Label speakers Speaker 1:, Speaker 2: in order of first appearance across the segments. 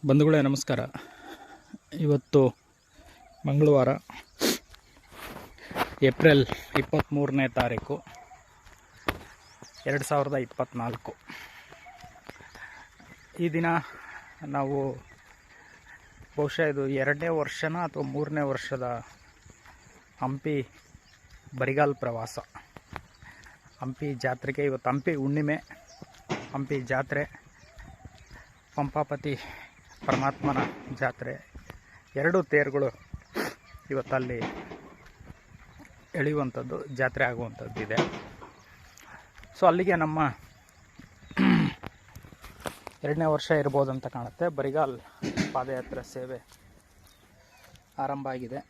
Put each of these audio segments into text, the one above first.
Speaker 1: ಬಂಧುಗಳೇ ನಮಸ್ಕಾರ. ಇವತ್ತು ಮಂಗಳವಾರ ಏಪ್ರಿಲ್ 23ನೇ ತಾರೀಕು 2024. ಈ ದಿನ ನಾವು ಬಹುಶಃ ಇದು 2ನೇ ವರ್ಷನ ಅಥವಾ 3ನೇ ವರ್ಷದ ಹಂಪಿ ಬರಿಗಾಲ್ ಪ್ರವಾಸ. ಹಂಪಿ ಜಾತ್ರೆಗೆ ಇವತ್ತು ಹಂಪಿ ಹುಣ್ಣಿಮೆ, ಹಂಪಿ ಜಾತ್ರೆ, ಪಂಪಾಪತಿ ಪರಮಾತ್ಮನ ಜಾತ್ರೆ, ಎರಡು ತೇರುಗಳು ಇವತ್ತಲ್ಲಿ ಎಳೆಯುವಂಥದ್ದು, ಜಾತ್ರೆ ಆಗುವಂಥದ್ದಿದೆ. ಸೊ ಅಲ್ಲಿಗೆ ನಮ್ಮ 2ನೇ ವರ್ಷ ಇರ್ಬೋದಂತ ಕಾಣುತ್ತೆ. ಬರಿಗಾಲ್ ಪಾದಯಾತ್ರೆ ಸೇವೆ ಆರಂಭ ಆಗಿದೆ.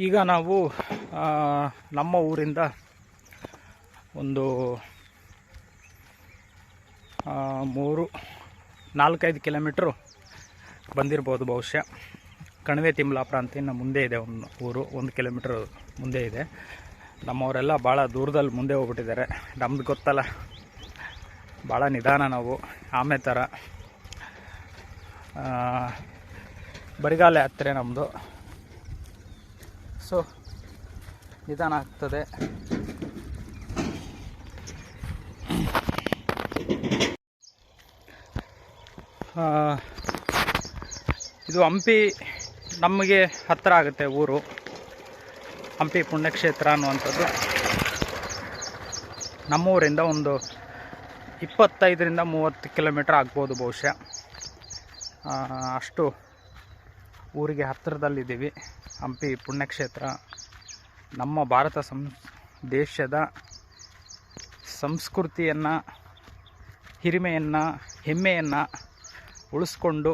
Speaker 1: ಈಗ ನಾವು ನಮ್ಮ ಊರಿಂದ ಒಂದು 4-5 ಕಿಲೋಮೀಟ್ರು ಬಂದಿರ್ಬೋದು ಬಹುಶಃ. ಕಣಿವೆ ತಿಮ್ಲಾಪುರ ಅಂತ ಇನ್ನು ಮುಂದೆ ಇದೆ ಒಂದು ಊರು, 1 ಕಿಲೋಮೀಟ್ರ್ ಮುಂದೆ ಇದೆ. ನಮ್ಮವರೆಲ್ಲ ಭಾಳ ದೂರದಲ್ಲಿ ಮುಂದೆ ಹೋಗ್ಬಿಟ್ಟಿದ್ದಾರೆ. ನಮ್ದು ಗೊತ್ತಲ್ಲ, ಭಾಳ ನಿಧಾನ ನಾವು, ಆಮೆ ಥರ. ಬರಿಗಾಲ ಯಾತ್ರೆ ನಮ್ಮದು, ಸೊ ನಿಧಾನ ಆಗ್ತದೆ. ಇದು ಹಂಪಿ ನಮಗೆ ಹತ್ತಿರ ಆಗುತ್ತೆ ಊರು. ಹಂಪಿ ಪುಣ್ಯಕ್ಷೇತ್ರ ಅನ್ನುವಂಥದ್ದು ನಮ್ಮೂರಿಂದ ಒಂದು 25-30 ಕಿಲೋಮೀಟ್ರ್ ಆಗ್ಬೋದು ಬಹುಶಃ. ಅಷ್ಟು ಊರಿಗೆ ಹತ್ತಿರದಲ್ಲಿದ್ದೀವಿ. ಹಂಪಿ ಪುಣ್ಯಕ್ಷೇತ್ರ ನಮ್ಮ ಭಾರತ ದೇಶದ ಸಂಸ್ಕೃತಿಯನ್ನು, ಹಿರಿಮೆಯನ್ನು, ಹೆಮ್ಮೆಯನ್ನು ಉಳಿಸ್ಕೊಂಡು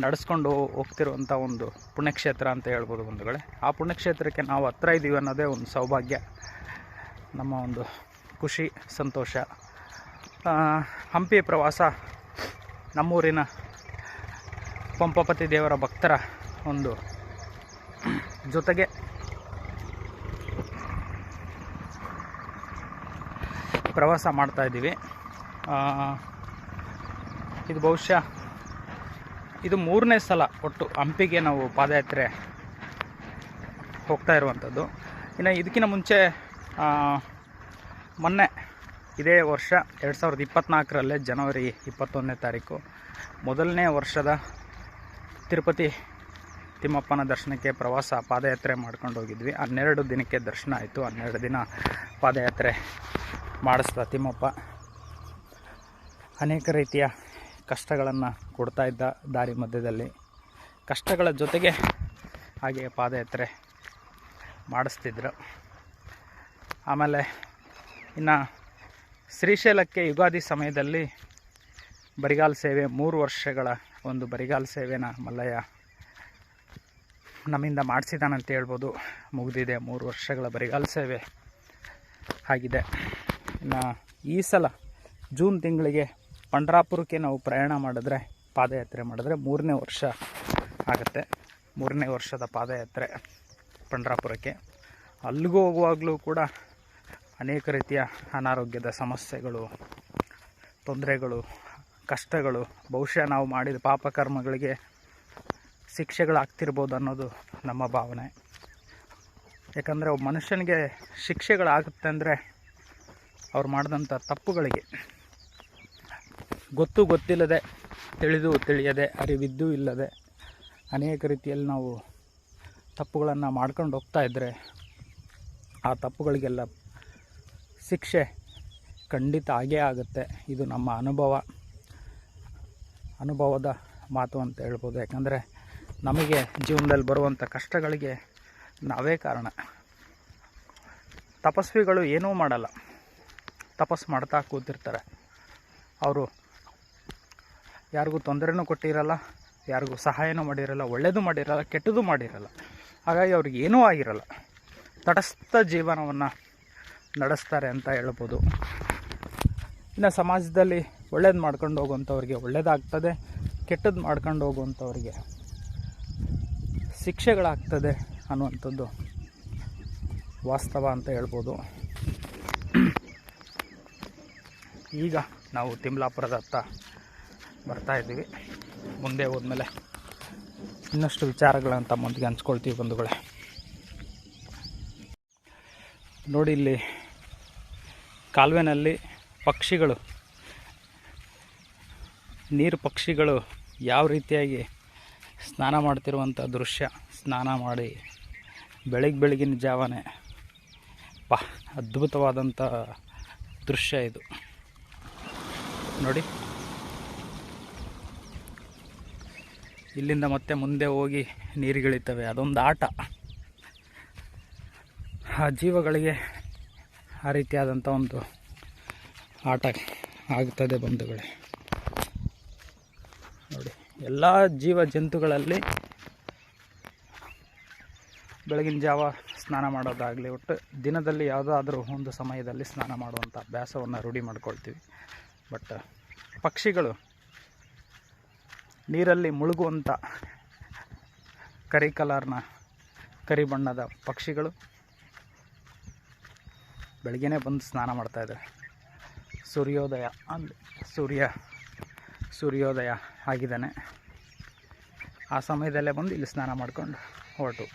Speaker 1: ನಡೆಸ್ಕೊಂಡು ಹೋಗ್ತಿರುವಂಥ ಒಂದು ಪುಣ್ಯಕ್ಷೇತ್ರ ಅಂತ ಹೇಳ್ಬೋದು ಬಂಧುಗಳೇ. ಆ ಪುಣ್ಯಕ್ಷೇತ್ರಕ್ಕೆ ನಾವು ಹತ್ತಿರ ಇದ್ದೀವಿ ಅನ್ನೋದೇ ಒಂದು ಸೌಭಾಗ್ಯ, ನಮ್ಮ ಒಂದು ಖುಷಿ, ಸಂತೋಷ. ಹಂಪಿ ಪ್ರವಾಸ ನಮ್ಮೂರಿನ ಪಂಪಾಪತಿ ದೇವರ ಭಕ್ತರ ಒಂದು ಜೊತೆಗೆ ಪ್ರವಾಸ ಮಾಡ್ತಾಯಿದ್ದೀವಿ. ಇದು ಬಹುಶಃ ಇದು 3ನೇ ಸಲ ಒಟ್ಟು ಹಂಪಿಗೆ ನಾವು ಪಾದಯಾತ್ರೆ ಹೋಗ್ತಾ ಇರುವಂಥದ್ದು. ಇನ್ನು ಇದಕ್ಕಿಂತ ಮುಂಚೆ ಮೊನ್ನೆ ಇದೇ ವರ್ಷ 2024ರಲ್ಲೇ ಜನವರಿ 21ನೇ ತಾರೀಕು ಮೊದಲನೇ ವರ್ಷದ ತಿರುಪತಿ ತಿಮ್ಮಪ್ಪನ ದರ್ಶನಕ್ಕೆ ಪ್ರವಾಸ ಪಾದಯಾತ್ರೆ ಮಾಡ್ಕೊಂಡು ಹೋಗಿದ್ವಿ. 12 ದಿನಕ್ಕೆ ದರ್ಶನ ಆಯಿತು. 12 ದಿನ ಪಾದಯಾತ್ರೆ ಮಾಡಿಸ್ದ ತಿಮ್ಮಪ್ಪ. ಅನೇಕ ರೀತಿಯ ಕಷ್ಟಗಳನ್ನು ಕೊಡ್ತಾ ಇದ್ದ ದಾರಿ ಮಧ್ಯದಲ್ಲಿ. ಕಷ್ಟಗಳ ಜೊತೆಗೆ ಹಾಗೆ ಪಾದಯಾತ್ರೆ ಮಾಡಿಸ್ತಿದ್ರು. ಆಮೇಲೆ ಇನ್ನು ಶ್ರೀಶೈಲಕ್ಕೆ ಯುಗಾದಿ ಸಮಯದಲ್ಲಿ ಬರಿಗಾಲ್ ಸೇವೆ, 3 ವರ್ಷಗಳ ಒಂದು ಬರಿಗಾಲ್ ಸೇವೆನ ಮಲ್ಲಯ್ಯ ನಮ್ಮಿಂದ ಮಾಡಿಸಿದಾನಂತ ಹೇಳ್ಬೋದು. ಮುಗಿದಿದೆ, 3 ವರ್ಷಗಳ ಬರಿಗಾಲ್ ಸೇವೆ ಆಗಿದೆ. ಇನ್ನು ಈ ಸಲ ಜೂನ್ ತಿಂಗಳಿಗೆ ಪಂಡ್ರಾಪುರಕ್ಕೆ ನಾವು ಪ್ರಯಾಣ ಮಾಡಿದ್ರೆ, ಪಾದಯಾತ್ರೆ ಮಾಡಿದ್ರೆ 3ನೇ ವರ್ಷ ಆಗುತ್ತೆ. 3ನೇ ವರ್ಷದ ಪಾದಯಾತ್ರೆ ಪಂಡ್ರಾಪುರಕ್ಕೆ. ಅಲ್ಲಿಗೂ ಹೋಗುವಾಗಲೂ ಕೂಡ ಅನೇಕ ರೀತಿಯ ಅನಾರೋಗ್ಯದ ಸಮಸ್ಯೆಗಳು, ತೊಂದರೆಗಳು, ಕಷ್ಟಗಳು, ಬಹುಶಃ ನಾವು ಮಾಡಿದ ಪಾಪಕರ್ಮಗಳಿಗೆ ಶಿಕ್ಷೆಗಳಾಗ್ತಿರ್ಬೋದು ಅನ್ನೋದು ನಮ್ಮ ಭಾವನೆ. ಯಾಕಂದರೆ ಒಬ್ಬ ಮನುಷ್ಯನಿಗೆ ಶಿಕ್ಷೆಗಳಾಗುತ್ತೆ ಅಂದರೆ ಅವ್ರು ಮಾಡಿದಂಥ ತಪ್ಪುಗಳಿಗೆ ಗೊತ್ತಿಲ್ಲದೆ, ತಿಳಿಯದೆ, ಅರಿವಿದ್ದೂ ಇಲ್ಲದೆ ಅನೇಕ ರೀತಿಯಲ್ಲಿ ನಾವು ತಪ್ಪುಗಳನ್ನು ಮಾಡ್ಕೊಂಡು ಹೋಗ್ತಾ ಇದ್ದರೆ ಆ ತಪ್ಪುಗಳಿಗೆಲ್ಲ ಶಿಕ್ಷೆ ಖಂಡಿತ ಆಗೇ ಆಗುತ್ತೆ. ಇದು ನಮ್ಮ ಅನುಭವದ ಮಾತು ಅಂತ ಹೇಳ್ಬೋದು. ಯಾಕಂದರೆ ನಮಗೆ ಜೀವನದಲ್ಲಿ ಬರುವಂಥ ಕಷ್ಟಗಳಿಗೆ ನಾವೇ ಕಾರಣ. ತಪಸ್ವಿಗಳು ಏನೂ ಮಾಡಲ್ಲ, ತಪಸ್ಸು ಮಾಡ್ತಾ ಕೂತಿರ್ತಾರೆ. ಅವರು ಯಾರಿಗೂ ತೊಂದರೆನೂ ಕೊಟ್ಟಿರಲ್ಲ, ಯಾರಿಗೂ ಸಹಾಯನೂ ಮಾಡಿರಲ್ಲ, ಒಳ್ಳೆಯದು ಮಾಡಿರಲ್ಲ, ಕೆಟ್ಟದ್ದು ಮಾಡಿರಲ್ಲ. ಹಾಗಾಗಿ ಅವ್ರಿಗೆ ಏನೂ ಆಗಿರಲ್ಲ, ತಟಸ್ಥ ಜೀವನವನ್ನು ನಡೆಸ್ತಾರೆ ಅಂತ ಹೇಳ್ಬೋದು. ಇನ್ನು ಸಮಾಜದಲ್ಲಿ ಒಳ್ಳೇದು ಮಾಡ್ಕೊಂಡು ಹೋಗುವಂಥವ್ರಿಗೆ ಒಳ್ಳೆಯದಾಗ್ತದೆ, ಕೆಟ್ಟದ್ದು ಮಾಡ್ಕೊಂಡು ಹೋಗುವಂಥವ್ರಿಗೆ ಶಿಕ್ಷೆಗಳಾಗ್ತದೆ ಅನ್ನುವಂಥದ್ದು ವಾಸ್ತವ ಅಂತ ಹೇಳ್ಬೋದು. ಈಗ ನಾವು ತಿಮ್ಲಾಪುರದ ಹತ್ತ ಬರ್ತಾ ಇದ್ದೀವಿ. ಮುಂದೆ ಹೋದ್ಮೇಲೆ ಇನ್ನಷ್ಟು ವಿಚಾರಗಳಂತ ಮುಂದೆ ಹಂಚ್ಕೊಳ್ತೀವಿ ಬಂಧುಗಳೇ. ನೋಡಿ, ಇಲ್ಲಿ ಕಾಲುವೆನಲ್ಲಿ ಪಕ್ಷಿಗಳು, ನೀರು ಪಕ್ಷಿಗಳು ಯಾವ ರೀತಿಯಾಗಿ ಸ್ನಾನ ಮಾಡ್ತಿರುವಂಥ ದೃಶ್ಯ. ಸ್ನಾನ ಮಾಡಿ ಬೆಳಗಿನ ಜಾವನೇ ಅದ್ಭುತವಾದಂಥ ದೃಶ್ಯ ಇದು ನೋಡಿ. ಇಲ್ಲಿಂದ ಮತ್ತೆ ಮುಂದೆ ಹೋಗಿ ನೀರುಗಳಿರ್ತವೆ. ಅದೊಂದು ಆಟ. ಆ ಜೀವಗಳಿಗೆ ಆ ರೀತಿಯಾದಂಥ ಒಂದು ಆಟ ಆಗ್ತದೆ ಬಂಧುಗಳೇ. ನೋಡಿ, ಎಲ್ಲ ಜೀವ ಜಂತುಗಳಲ್ಲಿ ಬೆಳಗಿನ ಜಾವ ಸ್ನಾನ ಮಾಡೋದಾಗಲಿ, ಒಟ್ಟು ದಿನದಲ್ಲಿ ಯಾವುದಾದ್ರೂ ಒಂದು ಸಮಯದಲ್ಲಿ ಸ್ನಾನ ಮಾಡುವಂಥ ಅಭ್ಯಾಸವನ್ನು ರೂಢಿ ಮಾಡ್ಕೊಳ್ತೀವಿ. ಬಟ್ ಪಕ್ಷಿಗಳು, ನೀರಲ್ಲಿ ಮುಳುಗುವಂಥ ಕರಿ ಬಣ್ಣದ ಪಕ್ಷಿಗಳು ಬೆಳಗ್ಗೆನೇ ಬಂದು ಸ್ನಾನ ಮಾಡ್ತಾಯಿದ್ದಾರೆ. ಸೂರ್ಯೋದಯ ಆಗಿದ್ದಾನೆ. ಆ ಸಮಯದಲ್ಲೇ ಬಂದು ಇಲ್ಲಿ ಸ್ನಾನ ಮಾಡ್ಕೊಂಡು ಹೊರಟು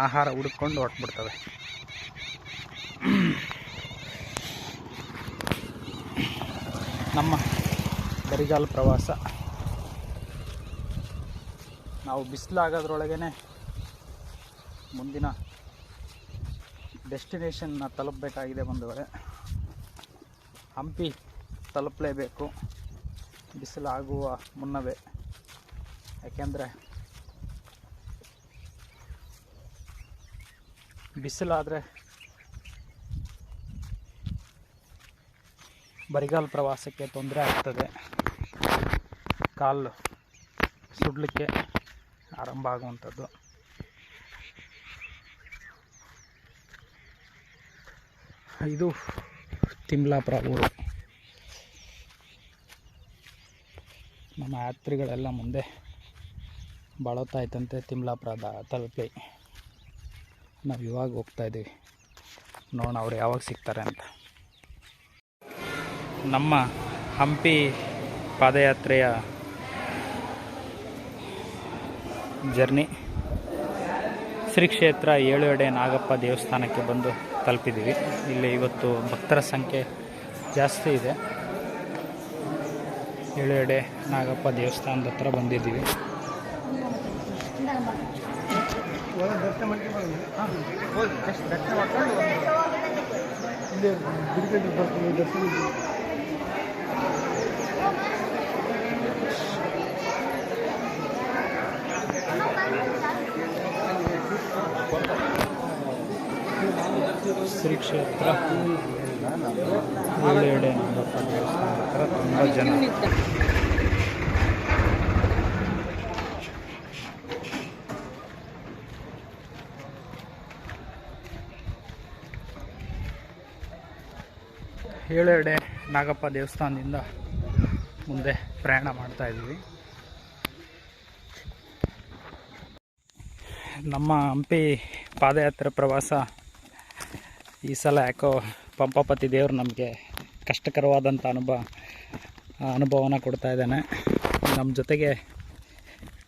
Speaker 1: ಆಹಾರ ಹುಡುಕೊಂಡು ಹೊರಟ್ಬಿಡ್ತವೆ. ನಮ್ಮ ಬರಿಗಾಲ ಪ್ರವಾಸ ನಾವು ಬಿಸಿಲಾಗೋದ್ರೊಳಗೇ ಮುಂದಿನ ಡೆಸ್ಟಿನೇಷನ್ನ ತಲುಪಬೇಕಾಗಿದೆ ಬಂದವರೆ. ಹಂಪಿ ತಲುಪಲೇಬೇಕು ಬಿಸಿಲಾಗುವ ಮುನ್ನವೇ. ಯಾಕೆಂದರೆ ಬಿಸಿಲಾದರೆ ಬರಿಗಾಲ ಪ್ರವಾಸಕ್ಕೆ ತೊಂದರೆ ಆಗ್ತದೆ. ಕಾಲು ಸುಡಲಿಕ್ಕೆ ಆರಂಭ ಆಗುವಂಥದ್ದು. ಇದು ತಿಮ್ಲಾಪುರ ಊರು. ನಮ್ಮ ಯಾತ್ರಿಗಳೆಲ್ಲ ಮುಂದೆ ಬಾಳೋತಾಯ್ತಂತೆ ತಿಮ್ಲಾಪುರದ ತಲುಪಿ. ನಾವು ಇವಾಗ ಹೋಗ್ತಾಯಿದ್ದೀವಿ. ನೋಡೋಣ ಅವ್ರು ಯಾವಾಗ ಸಿಗ್ತಾರೆ ಅಂತ. ನಮ್ಮ ಹಂಪಿ ಪಾದಯಾತ್ರೆಯ ಜರ್ನಿ ಶ್ರೀ ಕ್ಷೇತ್ರ 7 ಎಡೆ ನಾಗಪ್ಪ ದೇವಸ್ಥಾನಕ್ಕೆ ಬಂದು ತಲುಪಿದ್ದೀವಿ. ಇಲ್ಲಿ ಇವತ್ತು ಭಕ್ತರ ಸಂಖ್ಯೆ ಜಾಸ್ತಿ ಇದೆ. 7 ಎಡೆ ನಾಗಪ್ಪ ದೇವಸ್ಥಾನದ ಹತ್ರ ಬಂದಿದ್ದೀವಿ. ಶ್ರೀ ಕ್ಷೇತ್ರ 7 ಎಡೆ ನಾಗಪ್ಪ ದೇವಸ್ಥಾನ ಹತ್ರ ತುಂಬ ಜನ. ಏಳು ಎಡೆ ನಾಗಪ್ಪ ದೇವಸ್ಥಾನದಿಂದ ಮುಂದೆ ಪ್ರಯಾಣ ಮಾಡ್ತಾಯಿದ್ವಿ. ನಮ್ಮ ಹಂಪಿ ಪಾದಯಾತ್ರೆ ಪ್ರವಾಸ ಈ ಸಲ ಯಾಕೋ ಪಂಪಾಪತಿ ದೇವರು ನಮಗೆ ಕಷ್ಟಕರವಾದಂಥ ಅನುಭವನ ಕೊಡ್ತಾ ಇದ್ದಾನೆ. ನಮ್ಮ ಜೊತೆಗೆ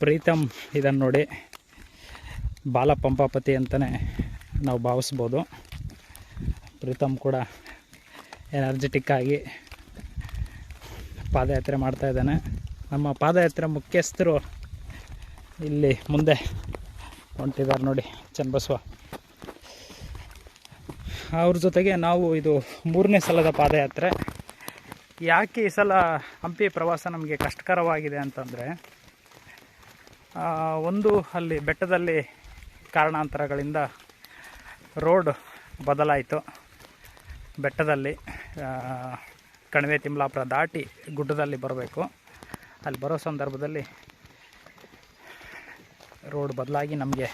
Speaker 1: ಪ್ರೀತಮ್ ಇದನ್ನು ನೋಡಿ ಬಾಲ ಪಂಪಾಪತಿ ಅಂತಲೇ ನಾವು ಭಾವಿಸ್ಬೋದು. ಪ್ರೀತಮ್ ಕೂಡ ಎನರ್ಜೆಟಿಕ್ ಆಗಿ ಪಾದಯಾತ್ರೆ ಮಾಡ್ತಾಯಿದ್ದಾನೆ. ನಮ್ಮ ಪಾದಯಾತ್ರೆ ಮುಖ್ಯಸ್ಥರು ಇಲ್ಲಿ ಮುಂದೆ ಹೊಂಟಿದ್ದಾರೆ ನೋಡಿ, ಚನ್ನಬಸವ. ಅವ್ರ ಜೊತೆಗೆ ನಾವು ಇದು 3ನೇ ಸಲದ ಪಾದಯಾತ್ರೆ. ಯಾಕೆ ಈ ಸಲ ಹಂಪಿ ಪ್ರವಾಸ ನಮಗೆ ಕಷ್ಟಕರವಾಗಿದೆ ಅಂತಂದರೆ, ಒಂದು ಅಲ್ಲಿ ಬೆಟ್ಟದಲ್ಲಿ ಕಾರಣಾಂತರಗಳಿಂದ ರೋಡ್ ಬದಲಾಯಿತು. ಬೆಟ್ಟದಲ್ಲಿ ಕಣಿವೆ ತಿಮ್ಲಾಪುರ ದಾಟಿ ಗುಡ್ಡದಲ್ಲಿ ಬರಬೇಕು. ಅಲ್ಲಿ ಬರೋ ಸಂದರ್ಭದಲ್ಲಿ ರೋಡ್ ಬದಲಾಗಿ ನಮಗೆ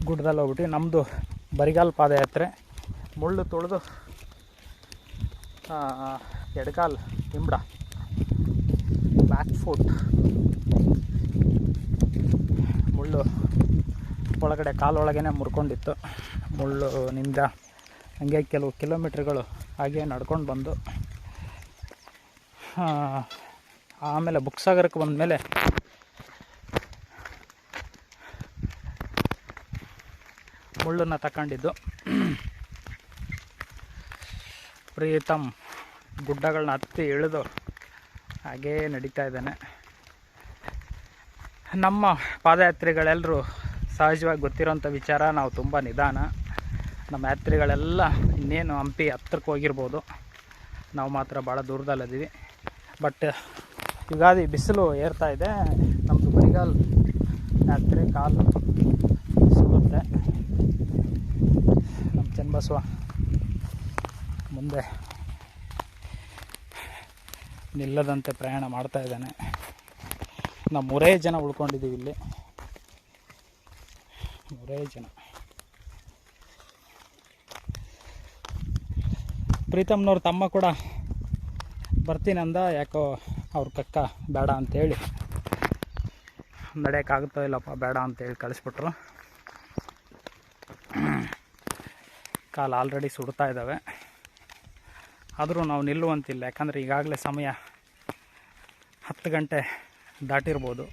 Speaker 1: ಗುಡ್ಡದಲ್ಲಿ ಹೋಗ್ಬಿಟ್ಟು ನಮ್ಮದು ಬರಿಗಾಲ ಪಾದಯಾತ್ರೆ ಮುಳ್ಳು ತುಳಿದು ಎಡಗಾಲ್ ತಿಂಬಡ ಬ್ಯಾಕ್ ಫುಟ್ ಮುಳ್ಳು ಒಳಗಡೆ ಕಾಲೊಳಗೇ ಮುರ್ಕೊಂಡಿತ್ತು. ಮುಳ್ಳಿನಿಂದ ಹಂಗೆ ಕೆಲವು ಕಿಲೋಮೀಟ್ರ್ಗಳು ಹಾಗೆ ನಡ್ಕೊಂಡು ಬಂದು ಆಮೇಲೆ ಬುಕ್ಸಾಗರಕ್ಕೆ ಬಂದಮೇಲೆ ಮುಳ್ಳನ್ನು ತಗೊಂಡಿದ್ದು. ಪ್ರೀತಮ್ ಗುಡ್ಡಗಳನ್ನ ಹತ್ತಿ ಇಳಿದು ಹಾಗೇ ನಡೀತಾ ಇದ್ದಾನೆ. ನಮ್ಮ ಪಾದಯಾತ್ರಿಗಳೆಲ್ಲರೂ ಸಹಜವಾಗಿ ಗೊತ್ತಿರೋಂಥ ವಿಚಾರ, ನಾವು ತುಂಬ ನಿಧಾನ. ನಮ್ಮ ಯಾತ್ರಿಗಳೆಲ್ಲ ಇನ್ನೇನು ಹಂಪಿ ಹತ್ರಕ್ಕೆ ಹೋಗಿರ್ಬೋದು, ನಾವು ಮಾತ್ರ ಭಾಳ ದೂರದಲ್ಲಿದ್ದೀವಿ. ಬಟ್ ಯುಗಾದಿ ಬಿಸಿಲು ಏರ್ತಾ ಇದೆ. ನಮ್ಮದು ಬರಿಗಾಲ್ ಯಾತ್ರೆ, ಕಾಲು ಸುಡುತ್ತೆ. ನಮ್ಮ ಚನ್ನಬಸವ ಮುಂದೆ ನಿಲ್ಲದಂತೆ ಪ್ರಯಾಣ ಮಾಡ್ತಾ ಇದ್ದಾನೆ. ನಾವು 3 ಜನ ಉಳ್ಕೊಂಡಿದ್ದೀವಿ ಇಲ್ಲಿ, 3 ಜನ. ಪ್ರೀತಮ್ನವ್ರ ತಮ್ಮ ಕೂಡ ಬರ್ತೀನಂದ, ಯಾಕೋ ಅವ್ರ ಕಕ್ಕ ಬೇಡ ಅಂಥೇಳಿ, ನಡೆಯೋಕ್ಕಾಗುತ್ತೋ ಇಲ್ಲಪ್ಪ ಬೇಡ ಅಂತೇಳಿ ಕಳಿಸ್ಬಿಟ್ರು. ಕಾಲು ಆಲ್ರೆಡಿ ಸುಡ್ತಾ ಇದ್ದಾವೆ. ಆದರೂ ನಾವು ನಿಲ್ಲುವಂತಿಲ್ಲ, ಯಾಕಂದರೆ ಈಗಾಗಲೇ ಸಮಯ 10 ಗಂಟೆ ದಾಟಿರ್ಬೋದು.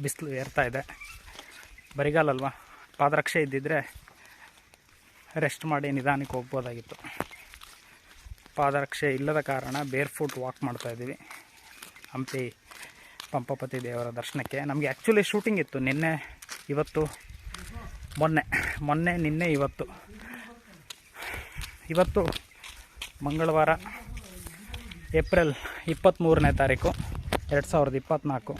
Speaker 1: ಬಿಸಿಲು ಏರ್ತಾ ಇದೆ. ಬರಿಗಾಲಲ್ವ, ಪಾದರಕ್ಷೆ ಇದ್ದಿದ್ದರೆ ರೆಸ್ಟ್ ಮಾಡಿ ನಿಧಾನಕ್ಕೆ ಹೋಗ್ಬೋದಾಗಿತ್ತು. ಪಾದರಕ್ಷೆ ಇಲ್ಲದ ಕಾರಣ ಬೇರ್ ಫುಟ್ ವಾಕ್ ಮಾಡ್ತಾಯಿದ್ದೀವಿ ಹಂಪಿ ಪಂಪಾಪತಿ ದೇವರ ದರ್ಶನಕ್ಕೆ. ನಮಗೆ ಆ್ಯಕ್ಚುಲಿ ಶೂಟಿಂಗ್ ಇತ್ತು ನಿನ್ನೆ, ಇವತ್ತು, ಮೊನ್ನೆ ನಿನ್ನೆ ಇವತ್ತು ಮಂಗಳವಾರ ಏಪ್ರಿಲ್ 23ನೇ ತಾರೀಕು 2024.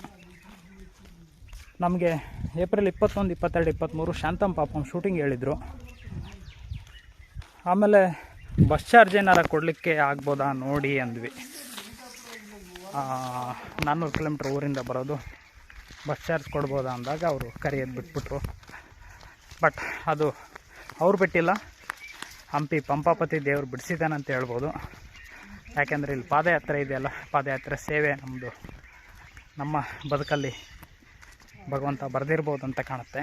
Speaker 1: ನಮಗೆ ಏಪ್ರಿಲ್ 21, 22, 23 ಶಾಂತಮ್ ಪಾಪಮ್ ಶೂಟಿಂಗ್ ಹೇಳಿದರು. ಆಮೇಲೆ ಬಸ್ ಚಾರ್ಜ್ ಏನಾರ ಕೊಡಲಿಕ್ಕೆ ಆಗ್ಬೋದಾ ನೋಡಿ ಅಂದ್ವಿ. 400 ಕಿಲೋಮೀಟ್ರ್ ಊರಿಂದ ಬರೋದು, ಬಸ್ ಚಾರ್ಜ್ ಕೊಡ್ಬೋದಾ ಅಂದಾಗ ಅವರು ಕರೆಯೋದು ಬಿಟ್ಬಿಟ್ರು. ಬಟ್ ಅದು ಅವ್ರು ಬಿಟ್ಟಿಲ್ಲ, ಹಂಪಿ ಪಂಪಾಪತಿ ದೇವರು ಬಿಡಿಸಿದ್ದಾನಂತ ಹೇಳ್ಬೋದು. ಯಾಕೆಂದರೆ ಇಲ್ಲಿ ಪಾದಯಾತ್ರೆ ಇದೆಯಲ್ಲ, ಪಾದಯಾತ್ರೆ ಸೇವೆ ನಮ್ಮ ಬದುಕಲ್ಲಿ ಭಗವಂತ ಬರೆದಿರ್ಬೋದು ಅಂತ ಕಾಣುತ್ತೆ.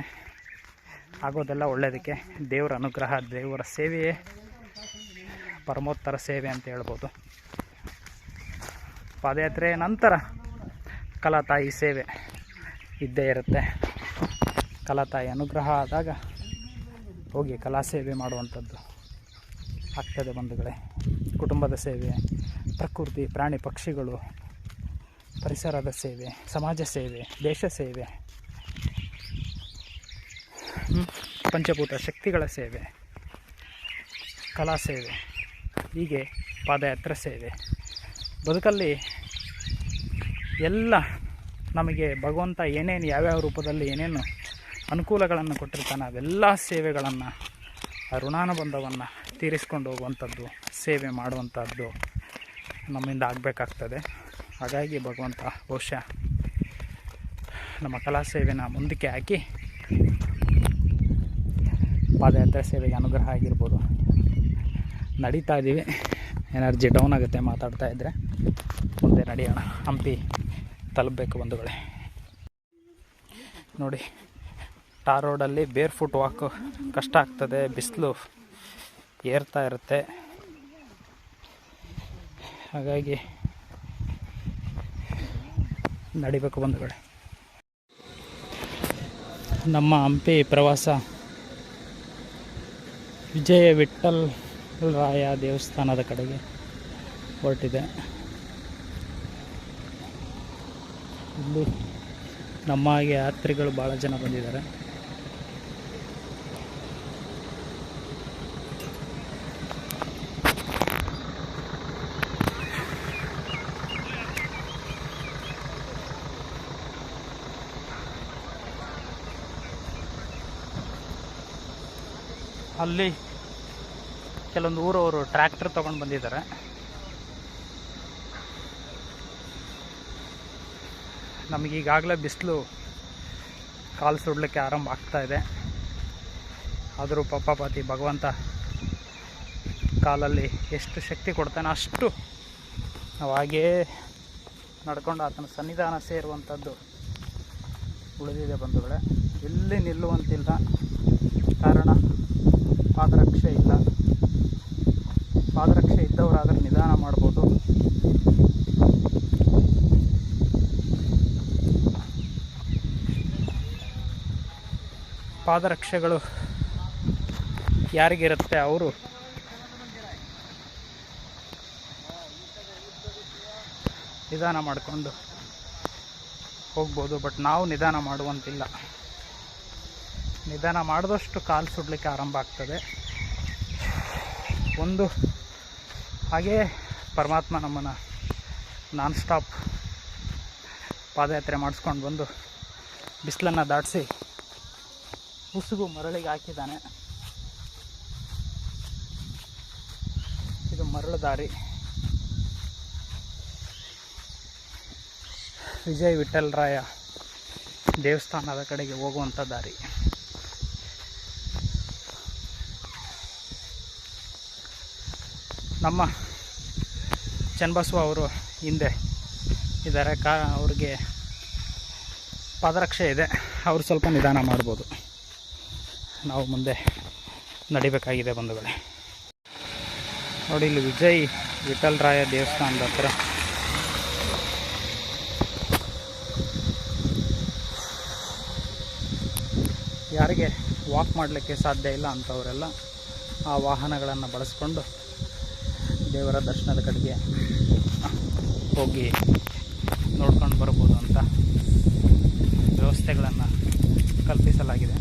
Speaker 1: ಆಗೋದೆಲ್ಲ ಒಳ್ಳೆಯದಕ್ಕೆ. ದೇವರ ಅನುಗ್ರಹ, ದೇವರ ಸೇವೆಯೇ ಪರಮೋತ್ತರ ಸೇವೆ ಅಂತ ಹೇಳ್ಬೋದು. ಪಾದಯಾತ್ರೆ ನಂತರ ಕಲಾತಾಯಿ ಸೇವೆ ಇದ್ದೇ ಇರುತ್ತೆ. ಕಲಾತಾಯಿ ಅನುಗ್ರಹ ಆದಾಗ ಹೋಗಿ ಕಲಾ ಸೇವೆ ಮಾಡುವಂಥದ್ದು ಆಗ್ತದೆ ಬಂಧುಗಳೇ. ಕುಟುಂಬದ ಸೇವೆ, ಪ್ರಕೃತಿ, ಪ್ರಾಣಿ ಪಕ್ಷಿಗಳು, ಪರಿಸರದ ಸೇವೆ, ಸಮಾಜ ಸೇವೆ, ದೇಶ ಸೇವೆ, ಪಂಚಭೂತ ಶಕ್ತಿಗಳ ಸೇವೆ, ಕಲಾ ಸೇವೆ, ಹೀಗೆ ಪಾದಯಾತ್ರೆ ಸೇವೆ. ಬದುಕಲ್ಲಿ ಎಲ್ಲ ನಮಗೆ ಭಗವಂತ ಏನೇನು ಯಾವ್ಯಾವ ರೂಪದಲ್ಲಿ ಏನೇನು ಅನುಕೂಲಗಳನ್ನು ಕೊಟ್ಟಿರ್ತಾನೆ, ಅವೆಲ್ಲ ಸೇವೆಗಳನ್ನು, ಋಣಾನುಬಂಧವನ್ನು ತೀರಿಸ್ಕೊಂಡು ಹೋಗುವಂಥದ್ದು, ಸೇವೆ ಮಾಡುವಂಥದ್ದು ನಮ್ಮಿಂದ ಆಗಬೇಕಾಗ್ತದೆ. ಹಾಗಾಗಿ ಭಗವಂತ ಬಹುಶಃ ನಮ್ಮ ಕಲಾ ಸೇವೆನ ಮುಂದಕ್ಕೆ ಹಾಕಿ ಪಾದಯಾತ್ರೆ ಸೇವೆಗೆ ಅನುಗ್ರಹ ಆಗಿರ್ಬೋದು. ನಡೀತಾ ಇದ್ದೀವಿ, ಎನರ್ಜಿ ಡೌನ್ ಆಗುತ್ತೆ ಮಾತಾಡ್ತಾ ಇದ್ದರೆ. ಮುಂದೆ ನಡೆಯೋಣ, ಹಂಪಿ ತಲುಪಬೇಕು ಬಂಧುಗಳೇ. ನೋಡಿ, ಟಾರ್ ರೋಡಲ್ಲಿ ಬೇರ್ ಫುಟ್ ವಾಕ್ ಕಷ್ಟ ಆಗ್ತದೆ, ಬಿಸಿಲು ಏರ್ತಾ ಇರುತ್ತೆ. ಹಾಗಾಗಿ ನಡಿಬೇಕು ಬಂಧುಗಳೇ. ನಮ್ಮ ಹಂಪಿ ಪ್ರವಾಸ ವಿಜಯ ವಿಠ್ಠಲ್ ರಾಯ ದೇವಸ್ಥಾನದ ಕಡೆಗೆ ಹೊರಟಿದೆ. ಇಲ್ಲಿ ನಮ್ಮ ಹಾಗೆ ಯಾತ್ರಿಗಳು ಭಾಳ ಜನ ಬಂದಿದ್ದಾರೆ. ಅಲ್ಲಿ ಕೆಲವೊಂದು ಊರವರು ಟ್ರ್ಯಾಕ್ಟರ್ ತೊಗೊಂಡು ಬಂದಿದ್ದಾರೆ. ನಮಗೀಗಾಗಲೇ ಬಿಸಿಲು ಕಾಲು ಸುಡಲಿಕ್ಕೆ ಆರಂಭ ಆಗ್ತಾ ಇದೆ. ಆದರೂ ಪಂಪಾಪತಿ ಭಗವಂತ ಕಾಲಲ್ಲಿ ಎಷ್ಟು ಶಕ್ತಿ ಕೊಡ್ತಾನೆ ಅಷ್ಟು ನಾವು ಹಾಗೇ ನಡ್ಕೊಂಡು ಆತನ ಸನ್ನಿಧಾನ ಸೇರುವಂಥದ್ದು ಉಳಿದಿದೆ ಬಂಧುಗಳೇ. ಎಲ್ಲಿ ನಿಲ್ಲುವಂತಿಲ್ಲ, ಕಾರಣ ಪಾದರಕ್ಷೆ ಇಲ್ಲ. ಪಾದರಕ್ಷೆ ಇದ್ದವರಾದರೆ ನಿಧಾನ ಮಾಡ್ಬೋದು. ಪಾದರಕ್ಷೆಗಳು ಯಾರಿಗಿರುತ್ತೆ ಅವರು ನಿಧಾನ ಮಾಡಿಕೊಂಡು ಹೋಗ್ಬೋದು. ಬಟ್ ನಾವು ನಿಧಾನ ಮಾಡುವಂತಿಲ್ಲ. ನಿಧಾನ ಮಾಡಿದಷ್ಟು ಕಾಲು ಸುಡಲಿಕ್ಕೆ ಆರಂಭ ಆಗ್ತದೆ. ಒಂದು ಹಾಗೇ ಪರಮಾತ್ಮ ನಮ್ಮನ್ನು ನಾನ್ ಸ್ಟಾಪ್ ಪಾದಯಾತ್ರೆ ಮಾಡಿಸ್ಕೊಂಡು ಬಂದು ಬಿಸಿಲನ್ನು ದಾಟಿಸಿ ಉಸುಗು ಮರಳಿಗೆ ಹಾಕಿದ್ದಾನೆ. ಇದು ಮರಳು ದಾರಿ. ವಿಜಯ ವಿಠಲರಾಯ ದೇವಸ್ಥಾನದ ಕಡೆಗೆ ಹೋಗುವಂಥ ದಾರಿ. ನಮ್ಮ ಚನ್ನಬಸವ ಅವರು ಹಿಂದೆ ಇದ್ದಾರೆ. ಅವ್ರಿಗೆ ಪಾದರಕ್ಷೆ ಇದೆ, ಅವರು ಸ್ವಲ್ಪ ನಿಧಾನ ಮಾಡ್ಬೋದು. ನಾವು ಮುಂದೆ ನಡಿಬೇಕಾಗಿದೆ ಬಂಧುಗಳೇ. ನೋಡಿ, ಇಲ್ಲಿ ವಿಜಯ್ ವಿಠಲರಾಯ ದೇವಸ್ಥಾನದ ಹತ್ರ ಯಾರಿಗೆ ವಾಕ್ ಮಾಡಲಿಕ್ಕೆ ಸಾಧ್ಯ ಇಲ್ಲ ಅಂಥವರೆಲ್ಲ ಆ ವಾಹನಗಳನ್ನು ಬಳಸ್ಕೊಂಡು ದೇವರ ದರ್ಶನದ ಕಡೆಗೆ ಹೋಗಿ ನೋಡ್ಕೊಂಡು ಬರ್ಬೋದು ಅಂತ ವ್ಯವಸ್ಥೆಗಳನ್ನು ಕಲ್ಪಿಸಲಾಗಿದೆ.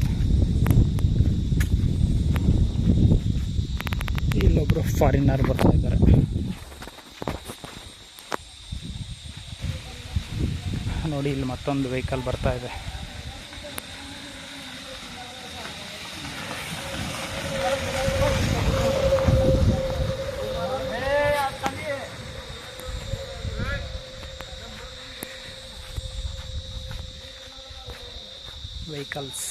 Speaker 1: ಇಲ್ಲೊಬ್ಬರು ಫಾರಿನರ್ ಬರ್ತಾ ಇದ್ದಾರೆ. ನೋಡಿ, ಇಲ್ಲಿ ಮತ್ತೊಂದು ವೆಹಿಕಲ್ ಬರ್ತಾ ಇದೆ. ವೆಹಿಕಲ್ಸ್,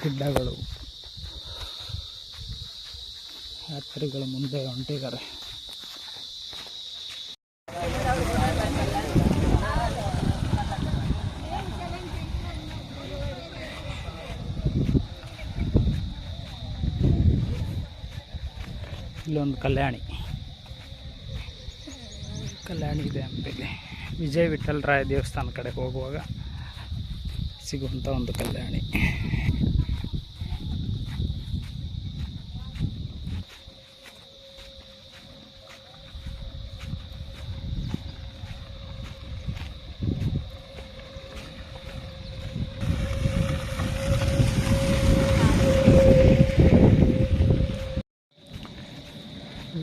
Speaker 1: ಗುಡ್ಡಗಳು, ಯಾತ್ರಿಗಳು ಮುಂದೆ ಹೊಂಟಿದ್ದಾರೆ. ಇಲ್ಲೊಂದು ಕಲ್ಯಾಣಿ ಇದೆ ಹಂಪಿಲಿ. ವಿಜಯ ವಿಠಲರಾಯ ದೇವಸ್ಥಾನ ಕಡೆ ಹೋಗುವಾಗ ಸಿಗುವಂಥ ಒಂದು ಕಲ್ಯಾಣಿ.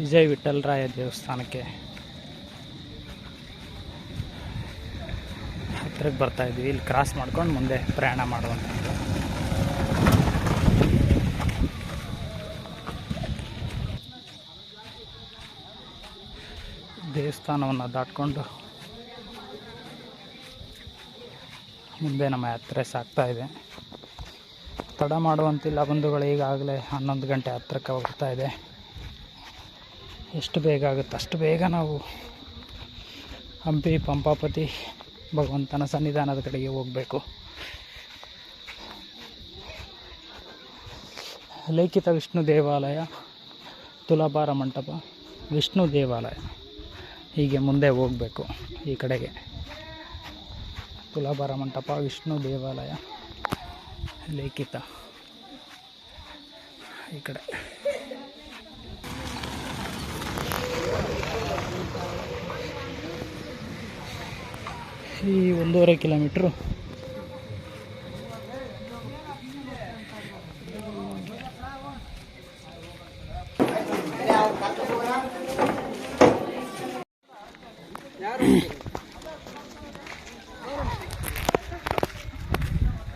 Speaker 1: ವಿಜಯ ವಿಠಲರಾಯ ದೇವಸ್ಥಾನಕ್ಕೆ ಹತ್ತಿರಕ್ಕೆ ಬರ್ತಾ ಇದ್ವಿ. ಇಲ್ಲಿ ಕ್ರಾಸ್ ಮಾಡ್ಕೊಂಡು ಮುಂದೆ ಪ್ರಯಾಣ ಮಾಡುವಂಥದ್ದು. ದೇವಸ್ಥಾನವನ್ನು ದಾಟ್ಕೊಂಡು ಮುಂದೆ ನಮ್ಮ ಯಾತ್ರೆ ಸಾಗ್ತಾ ಇದೆ. ತಡ ಮಾಡುವಂತಿಲ್ಲ ಬಂಧುಗಳು. ಈಗಾಗಲೇ 11 ಗಂಟೆ ಹತ್ತಿರಕ್ಕೆ ಹೋಗ್ತಾ ಇದೆ. ಎಷ್ಟು ಬೇಗ ಆಗುತ್ತೆ ಅಷ್ಟು ಬೇಗ ನಾವು ಹಂಪಿ ಪಂಪಾಪತಿ ಭಗವಂತನ ಸನ್ನಿಧಾನದ ಕಡೆಗೆ ಹೋಗಬೇಕು. ಲೇಖಿತ ವಿಷ್ಣು ದೇವಾಲಯ, ತುಲಾಭಾರ ಮಂಟಪ, ವಿಷ್ಣು ದೇವಾಲಯ, ಹೀಗೆ ಮುಂದೆ ಹೋಗಬೇಕು. ಈ ಕಡೆಗೆ ತುಲಾಭಾರ ಮಂಟಪ, ವಿಷ್ಣು ದೇವಾಲಯ, ಲೇಖಿತ ಈ ಕಡೆ. ಈ 1.5 ಕಿಲೋಮೀಟ್ರು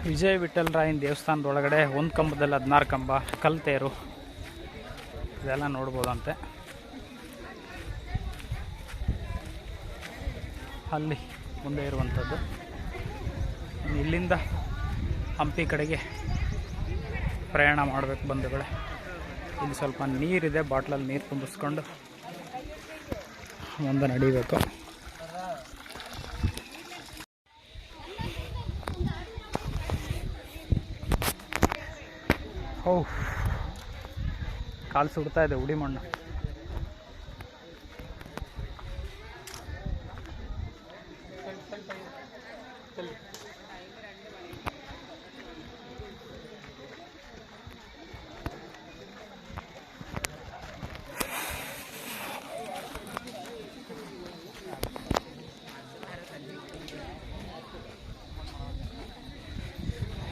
Speaker 1: ವಿಜಯ ವಿಠಲರಾಯನ ದೇವಸ್ಥಾನದೊಳಗಡೆ ಒಂದು ಕಂಬದಲ್ಲಿ 16 ಕಂಬ, ಕಲ್ತೇರು ಇದೆಲ್ಲ ನೋಡ್ಬೋದಂತೆ. ಅಲ್ಲಿ ಮುಂದೆ ಇರುವಂಥದ್ದು. ಇಲ್ಲಿಂದ ಹಂಪಿ ಕಡೆಗೆ ಪ್ರಯಾಣ ಮಾಡಬೇಕು ಬಂಧುಗಳೇ. ಇಲ್ಲಿ ಸ್ವಲ್ಪ ನೀರಿದೆ, ಬಾಟ್ಲಲ್ಲಿ ನೀರು ತುಂಬಿಸ್ಕೊಂಡು ಮುಂದೆ ನಡಿಬೇಕು. ಕಾಲು ಸುಡ್ತಾ ಇದೆ ಉಡಿ ಮಣ್ಣು.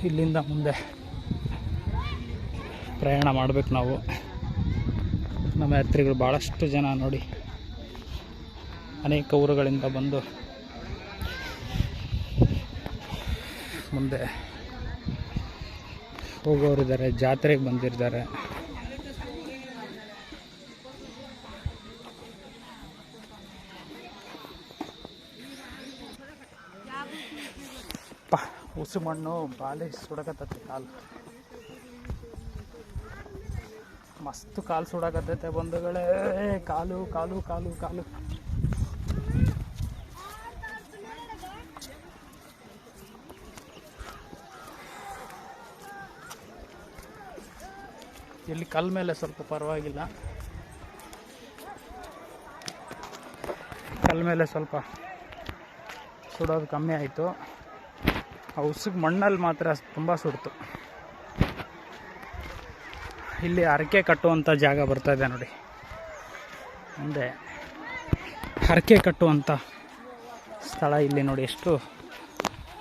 Speaker 1: ಇಲ್ಲಿಂದ ಮುಂದೆ ಪ್ರಯಾಣ ಮಾಡಬೇಕು ನಾವು. ನಮ್ಮ ಯಾತ್ರಿಗಳು ಭಾಳಷ್ಟು ಜನ ನೋಡಿ ಅನೇಕ ಊರುಗಳಿಂದ ಬಂದು ಮುಂದೆ ಹೋಗೋರಿದ್ದಾರೆ, ಜಾತ್ರೆಗೆ ಬಂದಿದ್ದಾರೆ. ಉಸು ಮಣ್ಣು ಬಾಲಿ ಸುಡಕತ್ತೈತಿ, ಕಾಲು ಮಸ್ತ್ ಕಾಲು ಸುಡಕತ್ತೈತೆ ಬಂಧುಗಳೇ. ಕಾಲು ಕಾಲು ಕಾಲು ಕಾಲು ಇಲ್ಲಿ ಕಲ್ ಮೇಲೆ ಸ್ವಲ್ಪ ಪರವಾಗಿಲ್ಲ, ಕಲ್ ಮೇಲೆ ಸ್ವಲ್ಪ ಸುಡೋದು ಕಮ್ಮಿ ಆಯಿತು. ಆ ಉಸುಕ್ ಮಣ್ಣಲ್ಲಿ ಮಾತ್ರ ತುಂಬ ಸುಡ್ತು. ಇಲ್ಲಿ ಹರಕೆ ಕಟ್ಟುವಂಥ ಜಾಗ ಬರ್ತಾ ಇದೆ ನೋಡಿ, ಮುಂದೆ ಹರಕೆ ಕಟ್ಟುವಂಥ ಸ್ಥಳ ಇಲ್ಲಿ ನೋಡಿ. ಎಷ್ಟು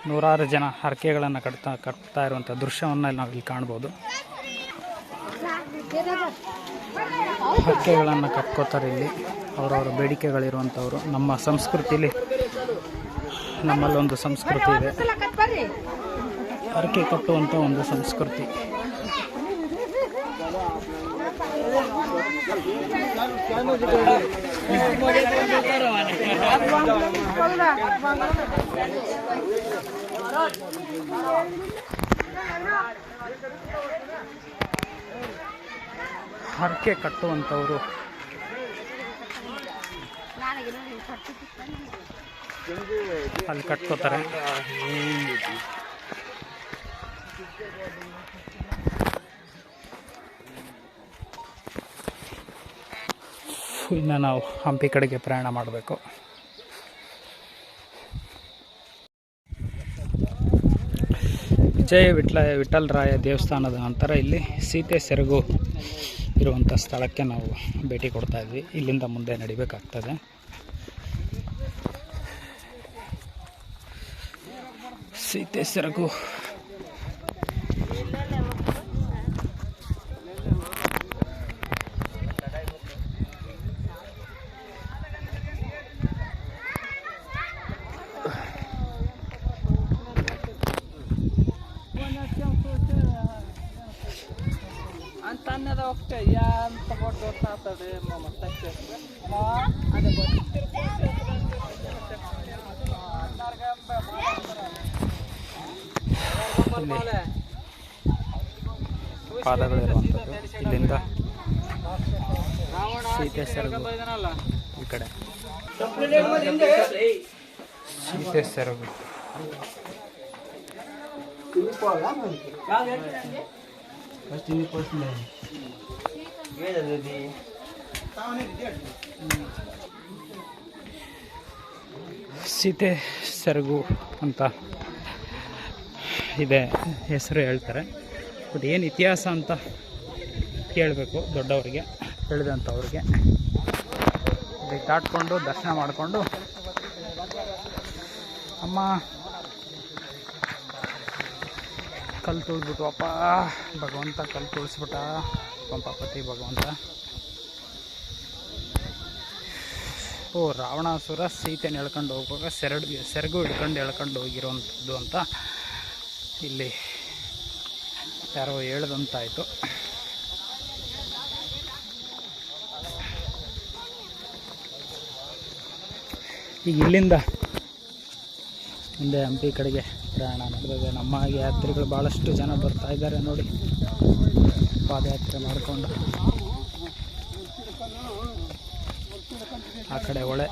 Speaker 1: ನೂರಾರು ಜನ ಹರಕೆಗಳನ್ನು ಕಟ್ತಾ ಇರುವಂಥ ದೃಶ್ಯವನ್ನು ನಾವು ಇಲ್ಲಿ ಕಾಣ್ಬೋದು. ಹರಕೆಗಳನ್ನು ಕಟ್ಕೋತಾರೆ ಇಲ್ಲಿ ಅವರವರ ಬೇಡಿಕೆಗಳಿರುವಂಥವ್ರು. ನಮ್ಮ ಸಂಸ್ಕೃತಿಲಿ, ನಮ್ಮಲ್ಲೊಂದು ಸಂಸ್ಕೃತಿ ಇದೆ, ಹರಕೆ ಕಟ್ಟುವಂಥ ಒಂದು ಸಂಸ್ಕೃತಿ. ಹರಕೆ ಕಟ್ಟುವಂಥವರು ಅಲ್ಲಿ ಕಟ್ಕೋತಾರೆ. ಇನ್ನು ನಾವು ಹಂಪಿ ಕಡೆಗೆ ಪ್ರಯಾಣ ಮಾಡಬೇಕು. ವಿಜಯ ವಿಠಲರಾಯ ದೇವಸ್ಥಾನದ ನಂತರ ಇಲ್ಲಿ ಸೀತೆ ಸೆರಗು ಇರುವಂಥ ಸ್ಥಳಕ್ಕೆ ನಾವು ಭೇಟಿ ಕೊಡ್ತಾ ಇದ್ವಿ. ಇಲ್ಲಿಂದ ಮುಂದೆ ನಡಿಬೇಕಾಗ್ತದೆ. ಸೀತೆ ಸೆರಗು ಪಾದಗಳಿರುವಂಥದ್ದು. ಇಲ್ಲಿಂದ ಸೀತೆ ಸೆರಗು ಈ ಕಡೆ ಸೀತೆ ಸೆರಗು ಸೀತೆ ಸೆರಗು ಅಂತ ಇದೆ ಹೆಸರು ಹೇಳ್ತಾರೆ. ಬಟ್ ಏನು ಇತಿಹಾಸ ಅಂತ ಕೇಳಬೇಕು ದೊಡ್ಡವರಿಗೆ, ತಿಳಿದಂಥವ್ರಿಗೆ. ಇದಕ್ಕೆ ದಾಟ್ಕೊಂಡು ದರ್ಶನ ಮಾಡಿಕೊಂಡು ಅಮ್ಮ ಕಲ್ಲು ತುಳಿದ್ಬಿಟ್ಟು ಅಪ್ಪ ಭಗವಂತ ಕಲ್ಲು ತುಳಿಸ್ಬಿಟ್ಟ ಪಂಪಾಪತಿ ಭಗವಂತ. ಓ, ರಾವಣಾಸುರ ಸೀತೆನ ಎಳ್ಕೊಂಡು ಹೋಗುವಾಗ ಸೆರಗು ಹಿಡ್ಕೊಂಡು ಎಳ್ಕೊಂಡು ಹೋಗಿರೋವಂಥದ್ದು ಅಂತ ಇಲ್ಲಿ ಯಾರೋ ಹೇಳ್ದಂತಾಯಿತು. ಈಗ ಇಲ್ಲಿಂದ ಮುಂದೆ ಹಂಪಿ ಕಡೆಗೆ ಪ್ರಯಾಣ ನಡೆದಿದೆ. ನಮ್ಮ ಯಾತ್ರಿಗಳು ಭಾಳಷ್ಟು ಜನ ಬರ್ತಾ ಇದ್ದಾರೆ ನೋಡಿ, ಪಾದಯಾತ್ರೆ ಮಾಡಿಕೊಂಡು. ಆ ಕಡೆ ಹೊಳೆ,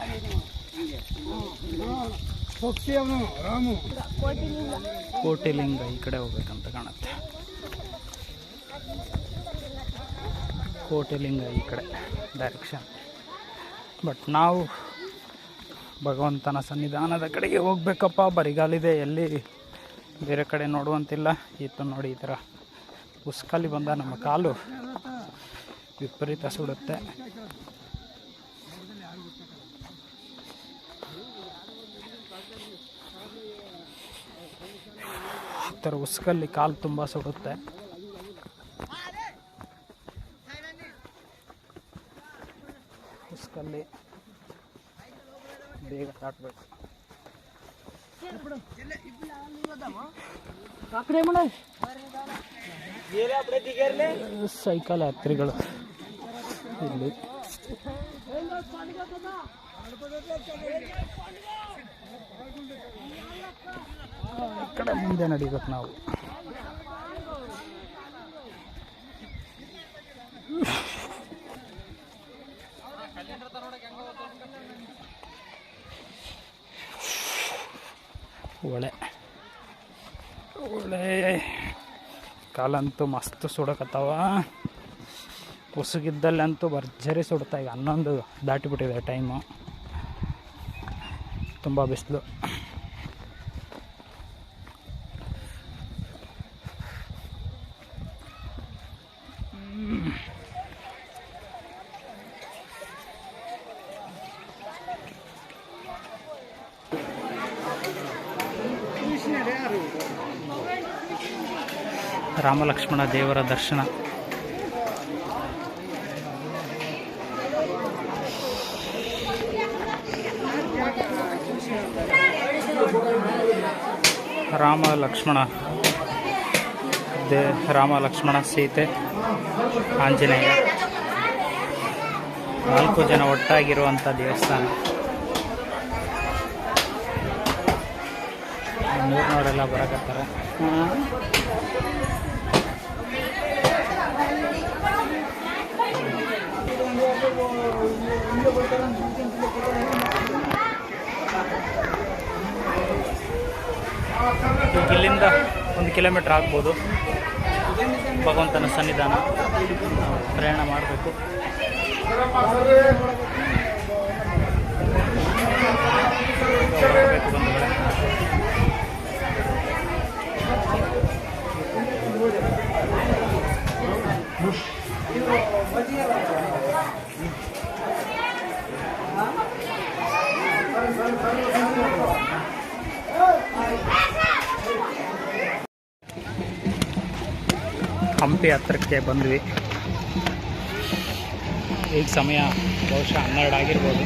Speaker 1: ಕೋಟಿಲಿಂಗ ಈ ಕಡೆ ಹೋಗ್ಬೇಕಂತ ಕಾಣುತ್ತೆ. ಕೋಟೆಲಿಂಗ ಈ ಕಡೆ ಡೈರೆಕ್ಷನ್. ಬಟ್ ನಾವು ಭಗವಂತನ ಸನ್ನಿಧಾನದ ಕಡೆಗೆ ಹೋಗ್ಬೇಕಪ್ಪ. ಬರಿಗಾಲಿದೆ, ಎಲ್ಲಿ ಬೇರೆ ಕಡೆ ನೋಡುವಂತಿಲ್ಲ. ಈತ ನೋಡಿ ಈ ಥರ ಉಸ್ಕಲ್ಲಿ ಬಂದ ನಮ್ಮ ಕಾಲು ವಿಪರೀತ ಸುಡುತ್ತೆ. ಈ ಥರ ಉಸ್ಕಲ್ಲಿ ಕಾಲು ತುಂಬ ಸುಡುತ್ತೆ. ಉಸ್ಕಲ್ಲಿ ಬೇಗ ದಾಟಬೇಕು. ಸೈಕಲ್ ಯಾತ್ರಿಗಳು ಇಲ್ಲಿ ಈ ಕಡೆ ಮುಂದೆ ನಡಿಬೇಕು ನಾವು. ಒಳ್ಳೆ ಕಾಲಂತೂ ಮಸ್ತ್ ಸುಡಕತ್ತಾವ. ಉಸುಗಿದ್ದಲ್ಲಂತೂ ಭರ್ಜರಿ ಸುಡ್ತಾ. ಈಗ 11 ದಾಟಿಬಿಟ್ಟಿದೆ ಟೈಮು. ತುಂಬ ಬಿಸಿಲು. ರಾಮಲಕ್ಷ್ಮಣ ದೇವರ ದರ್ಶನ. ರಾಮ ಲಕ್ಷ್ಮಣ ಸೀತೆ ಆಂಜನೇಯ 4 ಜನ ಒಟ್ಟಾಗಿರುವಂಥ ದೇವಸ್ಥಾನ. ಮೂರ್ನವರೆಲ್ಲ ಬರಕತ್ತಾರೆ. ಇಲ್ಲಿಂದ 1 ಕಿಲೋಮೀಟ್ರ್ ಆಗ್ಬೋದು ಭಗವಂತನ ಸನ್ನಿಧಾನ. ಪ್ರಯಾಣ ಮಾಡಬೇಕು. ಬಂಧುಗಳೇ, ಹಂಪಿ ಹತ್ತಿರಕ್ಕೆ ಬಂದ್ವಿ. ಈಗ ಸಮಯ ಬಹುಶಃ 12 ಆಗಿರ್ಬೋದು.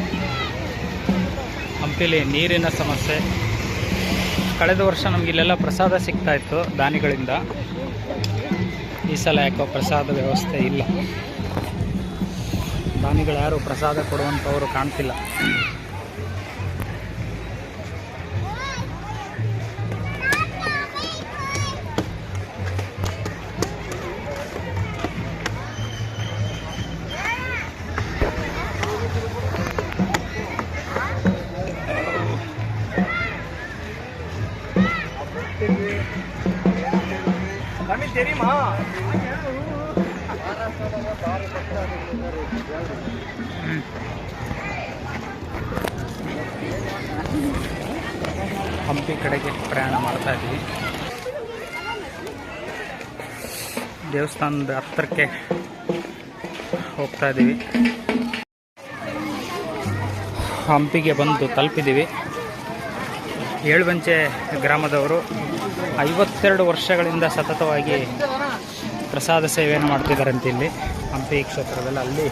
Speaker 1: ಹಂಪಿಲಿ ನೀರಿನ ಸಮಸ್ಯೆ. ಕಳೆದ ವರ್ಷ ನಮಗೆ ಇಲ್ಲೆಲ್ಲ ಪ್ರಸಾದ ಸಿಗ್ತಾಯಿತ್ತು ದಾನಿಗಳಿಂದ. ಈ ಸಲ ಯಾಕೋ ಪ್ರಸಾದ ವ್ಯವಸ್ಥೆ ಇಲ್ಲ. ದಾನಿಗಳು ಯಾರು ಪ್ರಸಾದ ಕೊಡುವಂಥವರು ಕಾಣ್ತಿಲ್ಲ. ಹಂಪಿ ಕಡೆಗೆ ಪ್ರಯಾಣ ಮಾಡ್ತಾ ಇದ್ದೀವಿ. ದೇವಸ್ಥಾನದ ಹತ್ತಿರಕ್ಕೆ ಹೋಗ್ತಾ ಇದ್ದೀವಿ. ಹಂಪಿಗೆ ಬಂದು ತಲುಪಿದ್ದೀವಿ. ಏಳುವಂಚೆ ಗ್ರಾಮದವರು 52 ವರ್ಷಗಳಿಂದ ಸತತವಾಗಿ ಪ್ರಸಾದ ಸೇವೆಯನ್ನು ಮಾಡ್ತಿದ್ದಾರಂತೆ ಇಲ್ಲಿ ಹಂಪಿ ಕ್ಷೇತ್ರದಲ್ಲಿ. ಅಲ್ಲಿ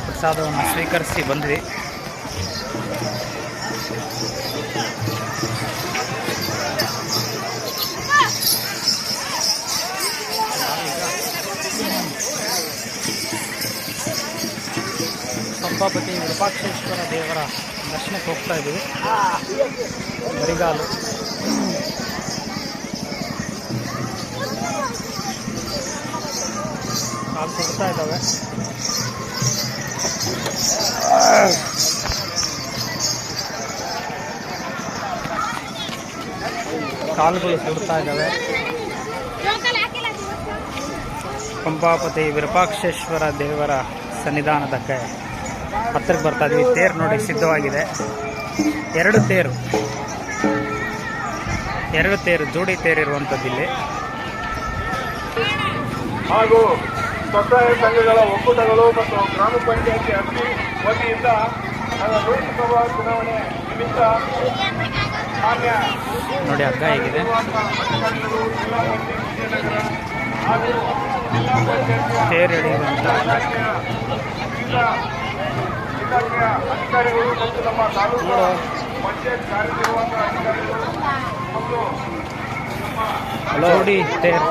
Speaker 1: ಪ್ರಸಾದವನ್ನು ಸ್ವೀಕರಿಸಿ ಬಂದ್ವಿ. ಪಂಪಾಪತಿ ವಿರೂಪಾಕ್ಷೇಶ್ವರ ದೇವರ ದರ್ಶನಕ್ಕೆ ಹೋಗ್ತಾ ಇದ್ದೀವಿ. ಬರಿಗಾಲು. ಕಾಲು ಸುಡ್ತಾ ಇದ್ದಾವೆ. ಕಾಲುಗಳು ಸುಡ್ತಾ ಇದ್ದಾವೆ. ಪಂಪಾಪತಿ ವಿರೂಪಾಕ್ಷೇಶ್ವರ ದೇವರ ಸನ್ನಿಧಾನದಕ್ಕೆ ಹತ್ತಿರಕ್ಕೆ ಬರ್ತಾ ಇದ್ವಿ. ತೇರು ನೋಡಿ ಸಿದ್ಧವಾಗಿದೆ. ಎರಡು ತೇರು ಜೋಡಿ ತೇರಿರುವಂಥದ್ದು ಇಲ್ಲಿ.
Speaker 2: ಹಾಗೂ ಸ್ವಸಹಾಯ ಸಂಘಗಳ ಒಕ್ಕೂಟಗಳು ಮತ್ತು ಗ್ರಾಮ ಪಂಚಾಯತಿ ಅಭಿ ವತಿಯಿಂದ ಲೋಕಸಭಾ ಚುನಾವಣೆ ನಿಮಿತ್ತ ಮಾನ್ಯ
Speaker 1: ನೋಡಿ ಹಗ್ಗ ಹೇಗಿದೆ. ತೇರು ಎಳೆಯುವಂಥ
Speaker 2: ಇಲಾಖೆಯ ಅಧಿಕಾರಿಗಳು ಮತ್ತು ನಮ್ಮ ತಾಲೂಕು ಪಂಚಾಯತ್ ಕಾರ್ಯನಿರ್ವಾಹಕ ಅಧಿಕಾರಿಗಳು ಮತ್ತು
Speaker 1: ಜೋಡಿ ತೇರು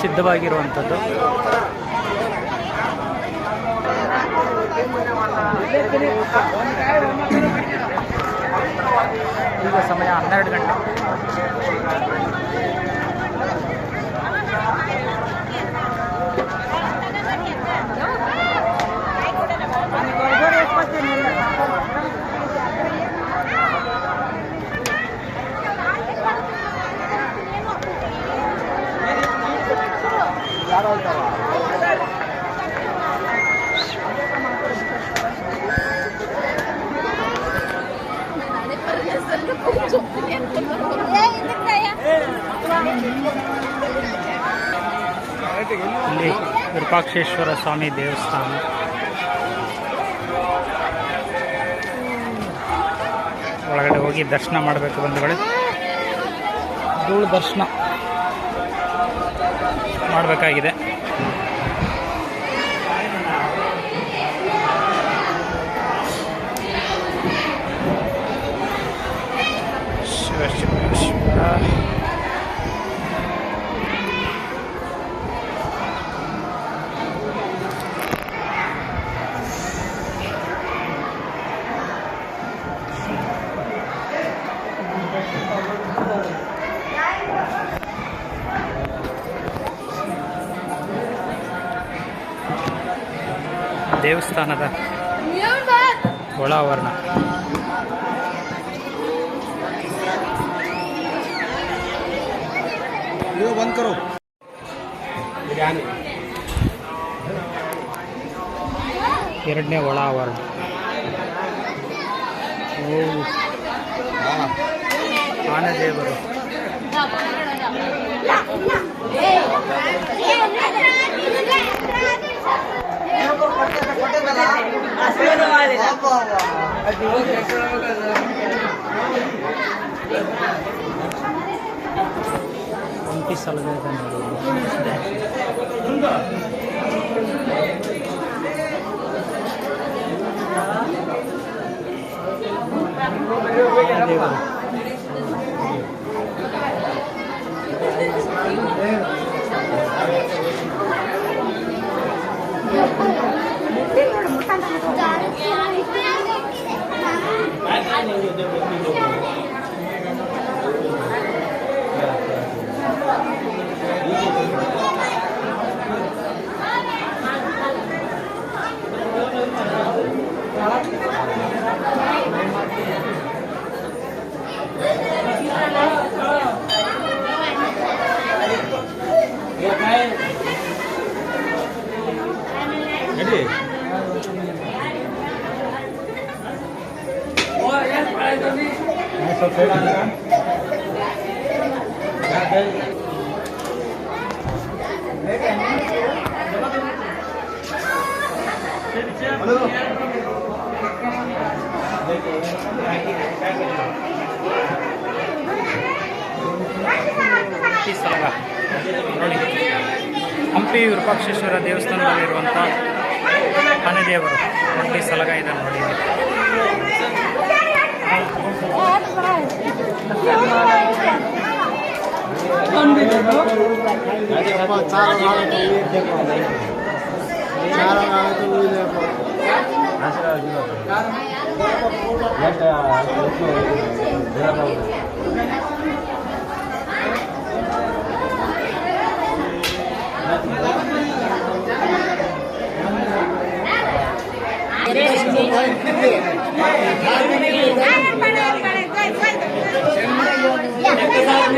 Speaker 1: ಸಿದ್ಧವಾಗಿರುವಂಥದ್ದು. ಈಗ ಸಮಯ 12 ಗಂಟೆ. ಇಲ್ಲಿ ವಿರೂಪಾಕ್ಷೇಶ್ವರ ಸ್ವಾಮಿ ದೇವಸ್ಥಾನ. ಒಳಗಡೆ ಹೋಗಿ ದರ್ಶನ ಮಾಡಬೇಕು ಬಂಧುಗಳೇ. ಧೂಳು ದರ್ಶನ ಮಾಡಬೇಕಾಗಿದೆ. ಶಿವ ಶಿವ ಶಿವ. ದೇವಸ್ಥಾನದ ಒಳಾವರಣ. ಎರಡನೇ ಒಳಾವರಣ. ಆನೆದೇವರು. ಒಂಟಿ ಸಲಗ ನೋಡಿ, ಹಂಪಿ ವಿರೂಪಾಕ್ಷೇಶ್ವರ ದೇವಸ್ಥಾನದಲ್ಲಿರುವಂಥ ಆನೆದೇವರು ಒಂಟಿ ಸಲಗ ಇದೆ ನೋಡಿ.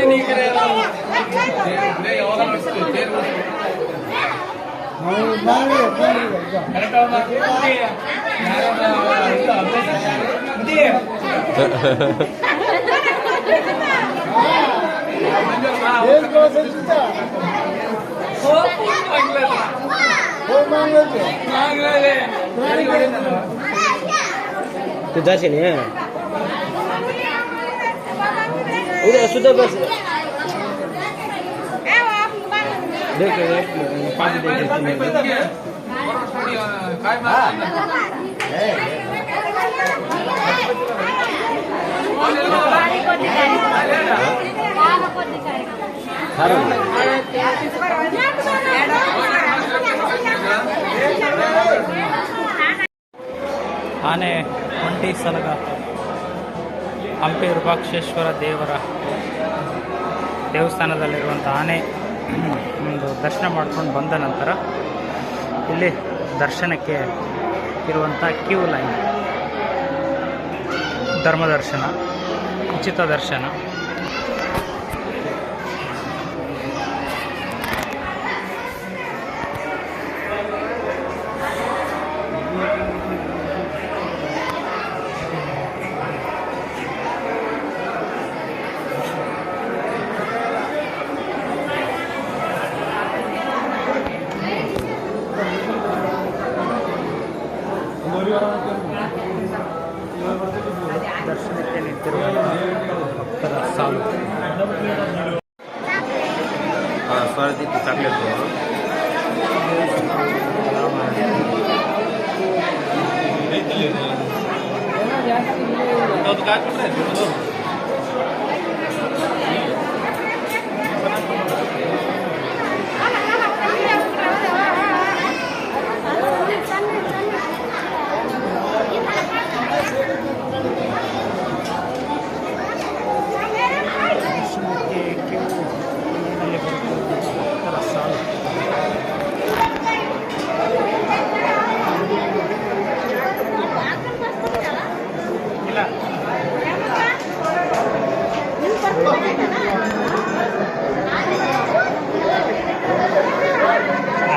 Speaker 3: नहीं करे तू जाशील हे उद्या सुद्धा बस देख पाच
Speaker 1: ಆನೆ ಒಂಟಿ ಸಲಗ ಹಂಪಿ ವಿರೂಪಾಕ್ಷೇಶ್ವರ ದೇವಸ್ಥಾನದಲ್ಲಿರುವಂಥ ಆನೆ ಒಂದು ದರ್ಶನ ಮಾಡ್ಕೊಂಡು ಬಂದ ನಂತರ ಇಲ್ಲಿ ದರ್ಶನಕ್ಕೆ ಇರುವಂಥ ಕ್ಯೂ ಲೈನ್, ಧರ್ಮದರ್ಶನ, ಉಚಿತ ದರ್ಶನ. ದರ್ಶನಕ್ಕೆ ನಿಂತಿರುವಂಥ ಭಕ್ತರ ಸಾಲು.
Speaker 3: ಚಾಕ್ಲೇಟ್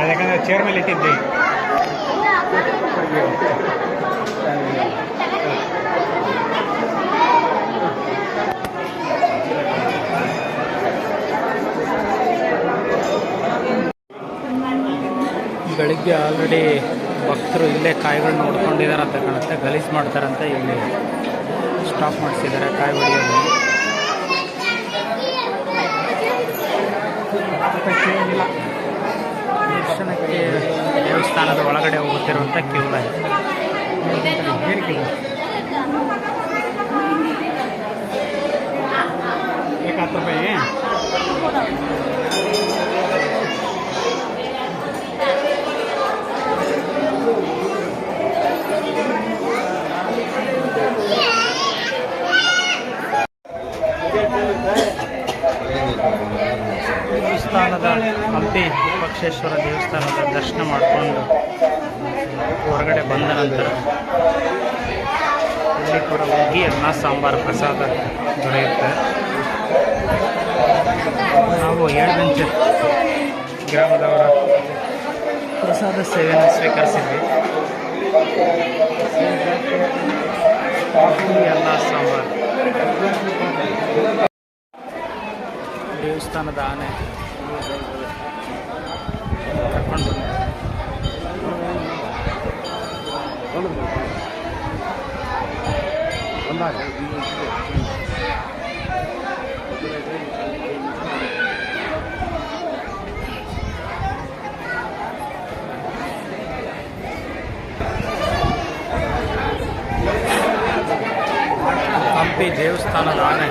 Speaker 1: ಯಾಕಂದರೆ ಚೇರ್ ಮೇಲೆ ಇಟ್ಟಿದ್ದೆ. ಬೆಳಿಗ್ಗೆ ಆಲ್ರೆಡಿ ಭಕ್ತರು ಇಲ್ಲೇ ಕಾಯಿಗಳನ್ನ ನೋಡ್ಕೊಂಡಿದ್ದಾರೆ ಅಂತ ಕಾಣುತ್ತೆ. ಗಲೀಜು ಮಾಡ್ತಾರಂತೆ ಇಲ್ಲಿ ಸ್ಟಾಪ್ ಮಾಡಿಸಿದ್ದಾರೆ ಕಾಯಿ ಹೊಡೆಯೋದು. ದರ್ಶನಕ್ಕೆ ದೇವಸ್ಥಾನದ ಒಳಗಡೆ ಹೋಗುತ್ತಿರುವಂಥ ಕ್ಯೂ ಲೈನ್. ₹10 ದೇವಸ್ಥಾನದ ಹಂಪಿ ವಿರೂಪಾಕ್ಷೇಶ್ವರ ದೇವಸ್ಥಾನದ ದರ್ಶನ ಮಾಡಿಕೊಂಡು ಹೊರಗಡೆ ಬಂದ ನಂತರ ಇಲ್ಲಿ ಕೂಡ ಹೋಗಿ ಅನ್ನ ಸಾಂಬಾರು ಪ್ರಸಾದ ದೊರೆಯುತ್ತೆ. ನಾವು ಏಳಬೆಂಚು ಗ್ರಾಮದವರ ಪ್ರಸಾದ ಸೇವೆಯನ್ನು ಸ್ವೀಕರಿಸಿದ್ವಿ. ಅನ್ನ ಸಾಂಬಾರು. ದೇವಸ್ಥಾನದ ಆನೆ ಕರ್ಕೊಂಡು ಹಂಪಿ ದೇವಸ್ಥಾನದ ಆನೆ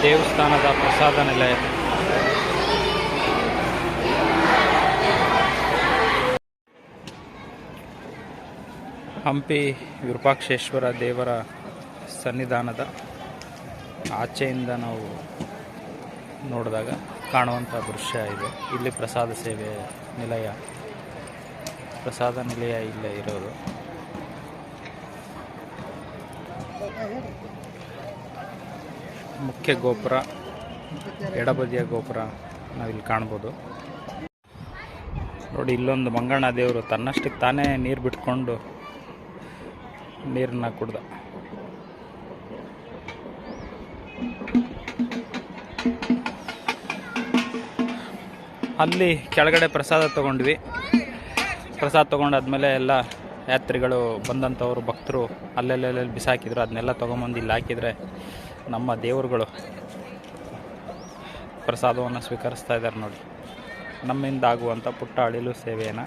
Speaker 1: ದೇವಸ್ಥಾನದ ಪ್ರಸಾದ ನಿಲಯ. ಹಂಪಿ ವಿರೂಪಾಕ್ಷೇಶ್ವರ ದೇವರ ಸನ್ನಿಧಾನದ ಆಚೆಯಿಂದ ನಾವು ನೋಡಿದಾಗ ಕಾಣುವಂಥ ದೃಶ್ಯ ಇದೆ. ಇಲ್ಲಿ ಪ್ರಸಾದ ಸೇವೆ ನಿಲಯ, ಪ್ರಸಾದ ನಿಲಯ ಇಲ್ಲೇ ಇರೋದು. ಮುಖ್ಯ ಗೋಪುರ, ಎಡಬದಿಯ ಗೋಪುರ ನಾವಿಲ್ಲಿ ಕಾಣ್ಬೋದು. ನೋಡಿ, ಇಲ್ಲೊಂದು ಮಂಗಣ್ಣ ದೇವರು ತನ್ನಷ್ಟಕ್ಕೆ ತಾನೇ ನೀರು ಬಿಟ್ಕೊಂಡು ನೀರನ್ನ ಕುಡ್ದ. ಅಲ್ಲಿ ಕೆಳಗಡೆ ಪ್ರಸಾದ ತೊಗೊಂಡ್ವಿ. ಪ್ರಸಾದ ತೊಗೊಂಡಾದ್ಮೇಲೆ ಎಲ್ಲ ಯಾತ್ರಿಗಳು ಬಂದಂಥವ್ರು ಭಕ್ತರು ಅಲ್ಲೆಲ್ಲೆಲ್ಲಿ ಬಿಸಾಕಿದ್ರು. ಅದನ್ನೆಲ್ಲ ತೊಗೊಂಬಂದು ಇಲ್ಲಿ ಹಾಕಿದರೆ ನಮ್ಮ ದೇವರುಗಳು ಪ್ರಸಾದವನ್ನು ಸ್ವೀಕರಿಸ್ತಾ ಇದ್ದಾರೆ. ನೋಡಿ, ನಮ್ಮಿಂದ ಆಗುವಂಥ ಪುಟ್ಟ ಅಳಿಲು ಸೇವೆಯನ್ನು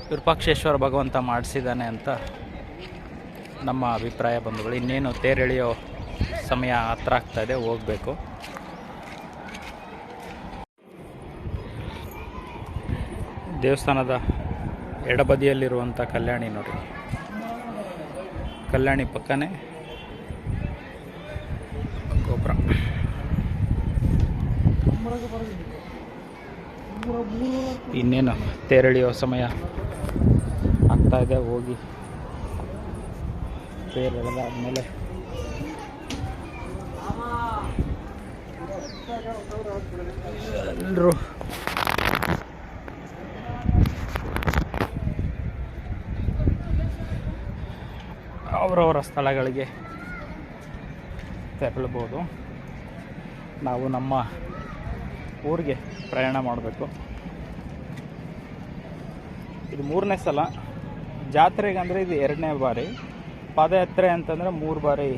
Speaker 1: ವಿರೂಪಾಕ್ಷೇಶ್ವರ ಭಗವಂತ ಮಾಡಿಸಿದ್ದಾನೆ ಅಂತ ನಮ್ಮ ಅಭಿಪ್ರಾಯ ಬಂಧುಗಳು. ಇನ್ನೇನು ತೇರೆಳೆಯೋ ಸಮಯ ಹತ್ರ ಆಗ್ತಾಯಿದೆ, ಹೋಗಬೇಕು. ದೇವಸ್ಥಾನದ ಎಡಬದಿಯಲ್ಲಿರುವಂಥ ಕಲ್ಯಾಣಿ ನೋಡಿ, ಕಲ್ಯಾಣಿ ಪಕ್ಕನೇ ಗೋಪುರ. ಇನ್ನೇನು ತೇರೆಳೆಯೋ ಸಮಯ ಆಗ್ತಾ ಇದೆ. ಹೋಗಿ ತೇರು ಎಳೆದಾದ್ಮೇಲೆ ಎಲ್ಲರೂ ಅವರವರ ಸ್ಥಳಗಳಿಗೆ ತೆರಳಬಹುದು. ನಾವು ನಮ್ಮ ಊರಿಗೆ ಪ್ರಯಾಣ ಮಾಡಬೇಕು. ಇದು 3ನೇ ಸಲ. ಜಾತ್ರೆಗಂದರೆ ಇದು 2ನೇ ಬಾರಿ. ಪಾದಯಾತ್ರೆ ಅಂತಂದರೆ 3 ಬಾರಿ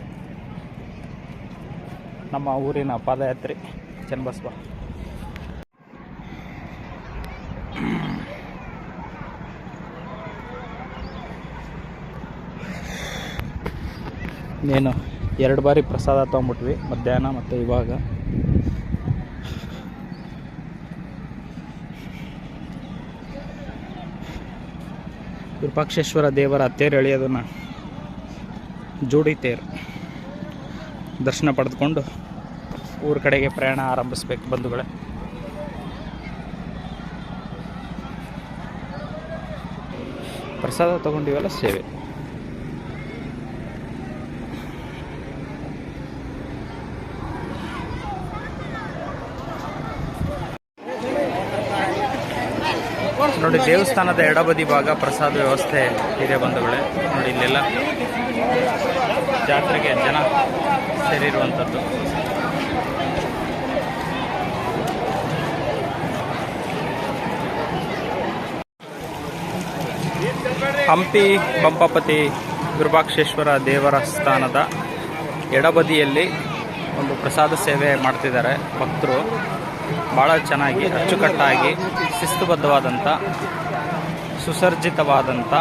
Speaker 1: ನಮ್ಮ ಊರಿನ ಪಾದಯಾತ್ರೆ ಚನ್ನಬಸವ. ಇನ್ನೇನು 2 ಬಾರಿ ಪ್ರಸಾದ ತೊಗೊಂಬಿಟ್ವಿ, ಮಧ್ಯಾಹ್ನ ಮತ್ತು ಇವಾಗ. ವಿರೂಪಾಕ್ಷೇಶ್ವರ ದೇವರ ತೇರು ಎಳೆಯೋದನ್ನು ಜೋಡಿ ತೇರು ದರ್ಶನ ಪಡೆದುಕೊಂಡು ಊರ ಕಡೆಗೆ ಪ್ರಯಾಣ ಆರಂಭಿಸ್ಬೇಕು ಬಂಧುಗಳೇ. ಪ್ರಸಾದ ತಗೊಂಡಿವಲ್ಲ, ಸೇವೆ. ನೋಡಿ, ದೇವಸ್ಥಾನದ ಎಡಬದಿ ಭಾಗ ಪ್ರಸಾದ ವ್ಯವಸ್ಥೆ ಇದೆ ಬಂಧುಗಳೇ. ನೋಡಿ, ಇಲ್ಲೆಲ್ಲ ಜಾತ್ರೆಗೆ ಜನ ಸೇರಿರುವಂಥದ್ದು. ಹಂಪಿ ಬಂಪಾಪತಿ ವಿರೂಪಾಕ್ಷೇಶ್ವರ ದೇವಸ್ಥಾನದ ಎಡಬದಿಯಲ್ಲಿ ಒಂದು ಪ್ರಸಾದ ಸೇವೆ ಮಾಡ್ತಿದ್ದಾರೆ ಭಕ್ತರು. ಭಾಳ ಚೆನ್ನಾಗಿ ಅಚ್ಚುಕಟ್ಟಾಗಿ ಶಿಸ್ತುಬದ್ಧವಾದಂಥ, ಸುಸರ್ಜಿತವಾದಂಥ,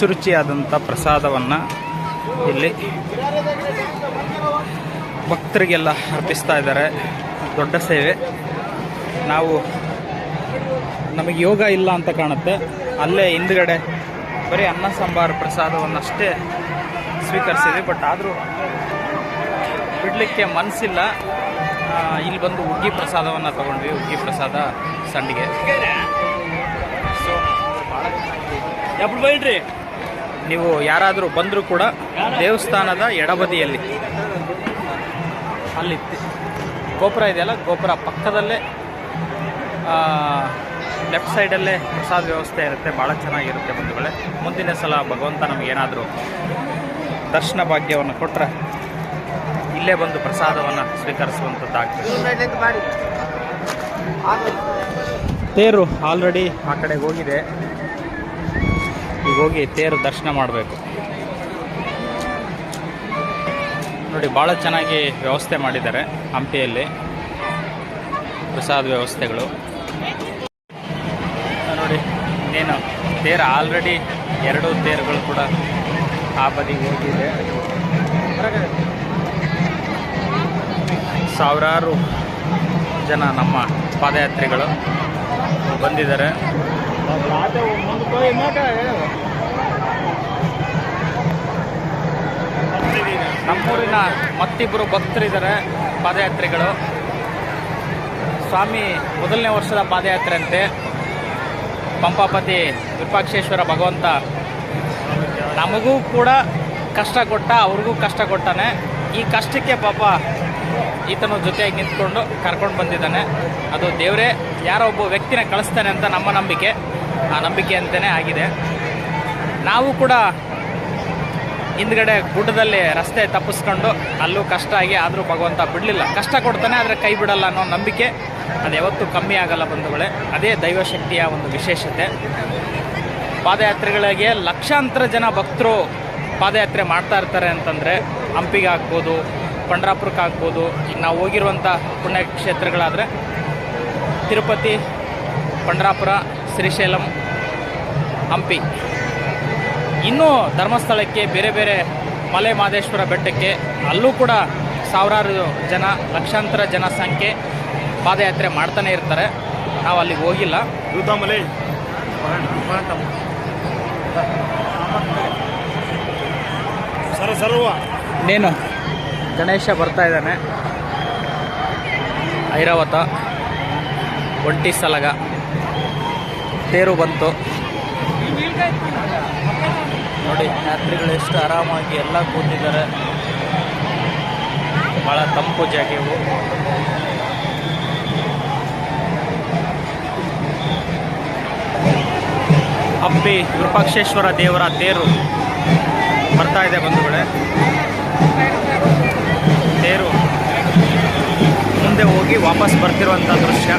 Speaker 1: ರುಚಿಯಾದಂಥ ಪ್ರಸಾದವನ್ನು ಇಲ್ಲಿ ಭಕ್ತರಿಗೆಲ್ಲ ಅರ್ಪಿಸ್ತಾ ಇದ್ದಾರೆ. ದೊಡ್ಡ ಸೇವೆ. ನಮಗೆ ಯೋಗ ಇಲ್ಲ ಅಂತ ಕಾಣುತ್ತೆ. ಅಲ್ಲೇ ಹಿಂದ್ಗಡೆ ಬರೀ ಅನ್ನ ಸಾಂಬಾರು ಪ್ರಸಾದವನ್ನಷ್ಟೇ ಸ್ವೀಕರಿಸಿದ್ವಿ. ಬಟ್ ಆದರೂ ಬಿಡಲಿಕ್ಕೆ ಮನಸ್ಸಿಲ್ಲ. ಇಲ್ಲಿ ಬಂದು ಹುಗ್ಗಿ ಪ್ರಸಾದವನ್ನು ತೊಗೊಂಡ್ವಿ. ಹುಗ್ಗಿ ಪ್ರಸಾದ ಸಂಡಿಗೆ. ಸೊ ಬೈಡ್ರಿ, ನೀವು ಯಾರಾದರೂ ಬಂದರೂ ಕೂಡ ದೇವಸ್ಥಾನದ ಎಡಬದಿಯಲ್ಲಿ ಅಲ್ಲಿ ಗೋಪುರ ಇದೆಯಲ್ಲ, ಗೋಪುರ ಪಕ್ಕದಲ್ಲೇ ಲೆಫ್ಟ್ ಸೈಡಲ್ಲೇ ಪ್ರಸಾದ ವ್ಯವಸ್ಥೆ ಇರುತ್ತೆ. ಭಾಳ ಚೆನ್ನಾಗಿರುತ್ತೆ ಬಂಧುಗಳೇ. ಮುಂದಿನ ಸಲ ಭಗವಂತ ನಮಗೇನಾದರೂ ದರ್ಶನ ಭಾಗ್ಯವನ್ನು ಕೊಟ್ಟರೆ ಇಲ್ಲೇ ಬಂದು ಪ್ರಸಾದವನ್ನು ಸ್ವೀಕರಿಸುವಂಥದ್ದಾಗ್ತದೆ. ತೇರು ಆಲ್ರೆಡಿ ಆ ಕಡೆಗೆ ಹೋಗಿದೆ. ಈಗ ಹೋಗಿ ತೇರು ದರ್ಶನ ಮಾಡಬೇಕು. ನೋಡಿ, ಭಾಳ ಚೆನ್ನಾಗಿ ವ್ಯವಸ್ಥೆ ಮಾಡಿದ್ದಾರೆ ಹಂಪಿಯಲ್ಲಿ ಪ್ರಸಾದ ವ್ಯವಸ್ಥೆಗಳು. ನೋಡಿ, ಇನ್ನೇನು ತೇರು ಆಲ್ರೆಡಿ 2 ತೇರುಗಳು ಕೂಡ ಆ ಬದಿಗೆ ಹೋಗಿದೆ. ಸಾವಿರಾರು ಜನ ನಮ್ಮ ಪಾದಯಾತ್ರಿಗಳು ಬಂದಿದ್ದಾರೆ. ನಮ್ಮೂರಿನ ಮತ್ತಿಬ್ಬರು ಭಕ್ತರಿದ್ದಾರೆ ಪಾದಯಾತ್ರಿಗಳು. ಸ್ವಾಮಿ ಮೊದಲನೇ ವರ್ಷದ ಪಾದಯಾತ್ರೆ ಅಂತೆ. ಪಂಪಾಪತಿ ವಿರೂಪಾಕ್ಷೇಶ್ವರ ಭಗವಂತ ನಮಗೂ ಕೂಡ ಕಷ್ಟ ಕೊಟ್ಟ, ಅವ್ರಿಗೂ ಕಷ್ಟ ಕೊಟ್ಟಾನೆ. ಈ ಕಷ್ಟಕ್ಕೆ ಪಾಪ ಈತನ ಜೊತೆಯಾಗಿ ನಿಂತ್ಕೊಂಡು ಕರ್ಕೊಂಡು ಬಂದಿದ್ದಾನೆ. ಅದು ದೇವರೇ ಯಾರೋ ಒಬ್ಬ ವ್ಯಕ್ತಿನ ಕಳಿಸ್ತಾನೆ ಅಂತ ನಮ್ಮ ನಂಬಿಕೆ, ಆ ನಂಬಿಕೆ ಅಂತಲೇ ಆಗಿದೆ. ನಾವು ಕೂಡ ಹಿಂದ್ಗಡೆ ಗುಡ್ಡದಲ್ಲಿ ರಸ್ತೆ ತಪ್ಪಿಸ್ಕೊಂಡು ಅಲ್ಲೂ ಕಷ್ಟ ಆಗಿ ಆದರೂ ಭಗವಂತ ಬಿಡಲಿಲ್ಲ. ಕಷ್ಟ ಕೊಡ್ತಾನೆ, ಆದರೆ ಕೈ ಬಿಡಲ್ಲ ಅನ್ನೋ ನಂಬಿಕೆ ಅದು ಯಾವತ್ತೂ ಕಮ್ಮಿ ಆಗಲ್ಲ ಬಂಧುಗಳೇ. ಅದೇ ದೈವಶಕ್ತಿಯ ಒಂದು ವಿಶೇಷತೆ. ಪಾದಯಾತ್ರೆಗಳಿಗೆ ಲಕ್ಷಾಂತರ ಜನ ಭಕ್ತರು ಪಾದಯಾತ್ರೆ ಮಾಡ್ತಾ ಇರ್ತಾರೆ ಅಂತಂದರೆ ಹಂಪಿಗೆ ಆಗ್ಬೋದು, ಪಂಡ್ರಾಪುರಕ್ಕೆ ಆಗ್ಬೋದು. ಈಗ ನಾವು ಹೋಗಿರುವಂಥ ಪುಣ್ಯಕ್ಷೇತ್ರಗಳಾದರೆ ತಿರುಪತಿ, ಪಂಡ್ರಾಪುರ, ಶ್ರೀಶೈಲಂ, ಹಂಪಿ, ಇನ್ನೂ ಧರ್ಮಸ್ಥಳಕ್ಕೆ, ಬೇರೆ ಬೇರೆ ಮಲೆ ಮಹದೇಶ್ವರ ಬೆಟ್ಟಕ್ಕೆ, ಅಲ್ಲೂ ಕೂಡ ಸಾವಿರಾರು ಜನ, ಲಕ್ಷಾಂತರ ಜನ ಸಂಖ್ಯೆ ಪಾದಯಾತ್ರೆ ಮಾಡ್ತಾನೆ ಇರ್ತಾರೆ. ನಾವು ಅಲ್ಲಿಗೆ ಹೋಗಿಲ್ಲ. ಇನ್ನೇನು ಗಣೇಶ ಬರ್ತಾ ಇದ್ದಾನೆ. ಐರಾವತ, ಒಂಟಿ ಸಲಗ, ತೇರು ಬಂತು ನೋಡಿ. ಯಾತ್ರಿಗಳು ಎಷ್ಟು ಆರಾಮಾಗಿ ಎಲ್ಲ ಕೂತಿದ್ದಾರೆ. ಭಾಳ ತಂಪು ಜಾಗ ಇವು. ಹಂಪಿ ವಿರೂಪಾಕ್ಷೇಶ್ವರ ದೇವರ ತೇರು ಬರ್ತಾ ಇದೆ ಬಂಧುಗಳೇ. ತೇರು ಮುಂದೆ ಹೋಗಿ ವಾಪಸ್ ಬರ್ತಿರುವಂಥ ದೃಶ್ಯ.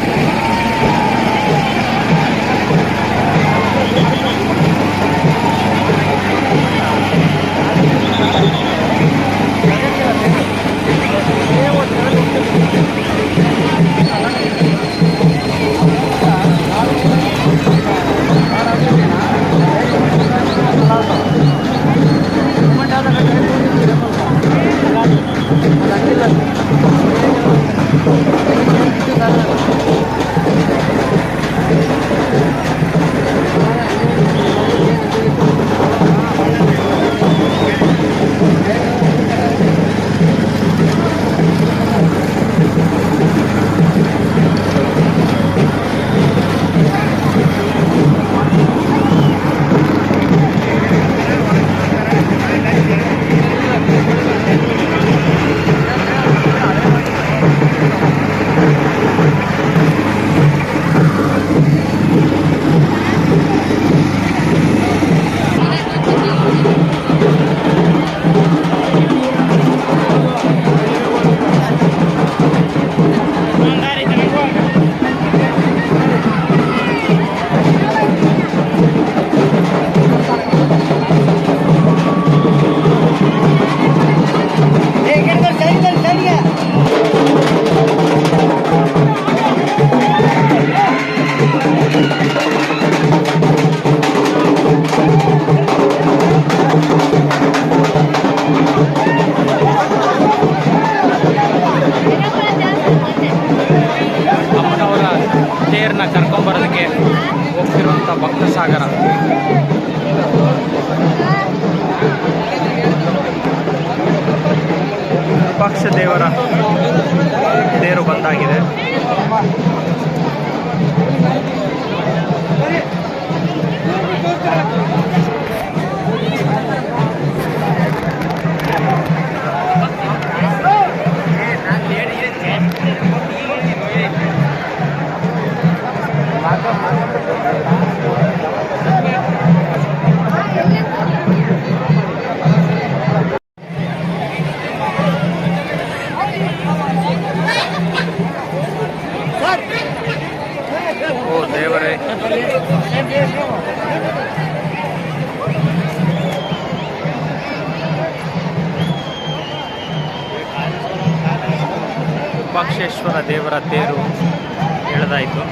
Speaker 1: ಕರ್ಕೊಂಬರೋದಕ್ಕೆ ಹೋಗ್ತಿರುವಂಥ ಭಕ್ತ ಸಾಗರ. ವಿರೂಪಾಕ್ಷ ದೇವರ ತೇರು ಬಂದಾಗಿದೆ. ಓ ದೇವರೇ, ವಿರೂಪಾಕ್ಷೇಶ್ವರ ದೇವರ ತೇರು ಎಳೆದಾಯಿತು.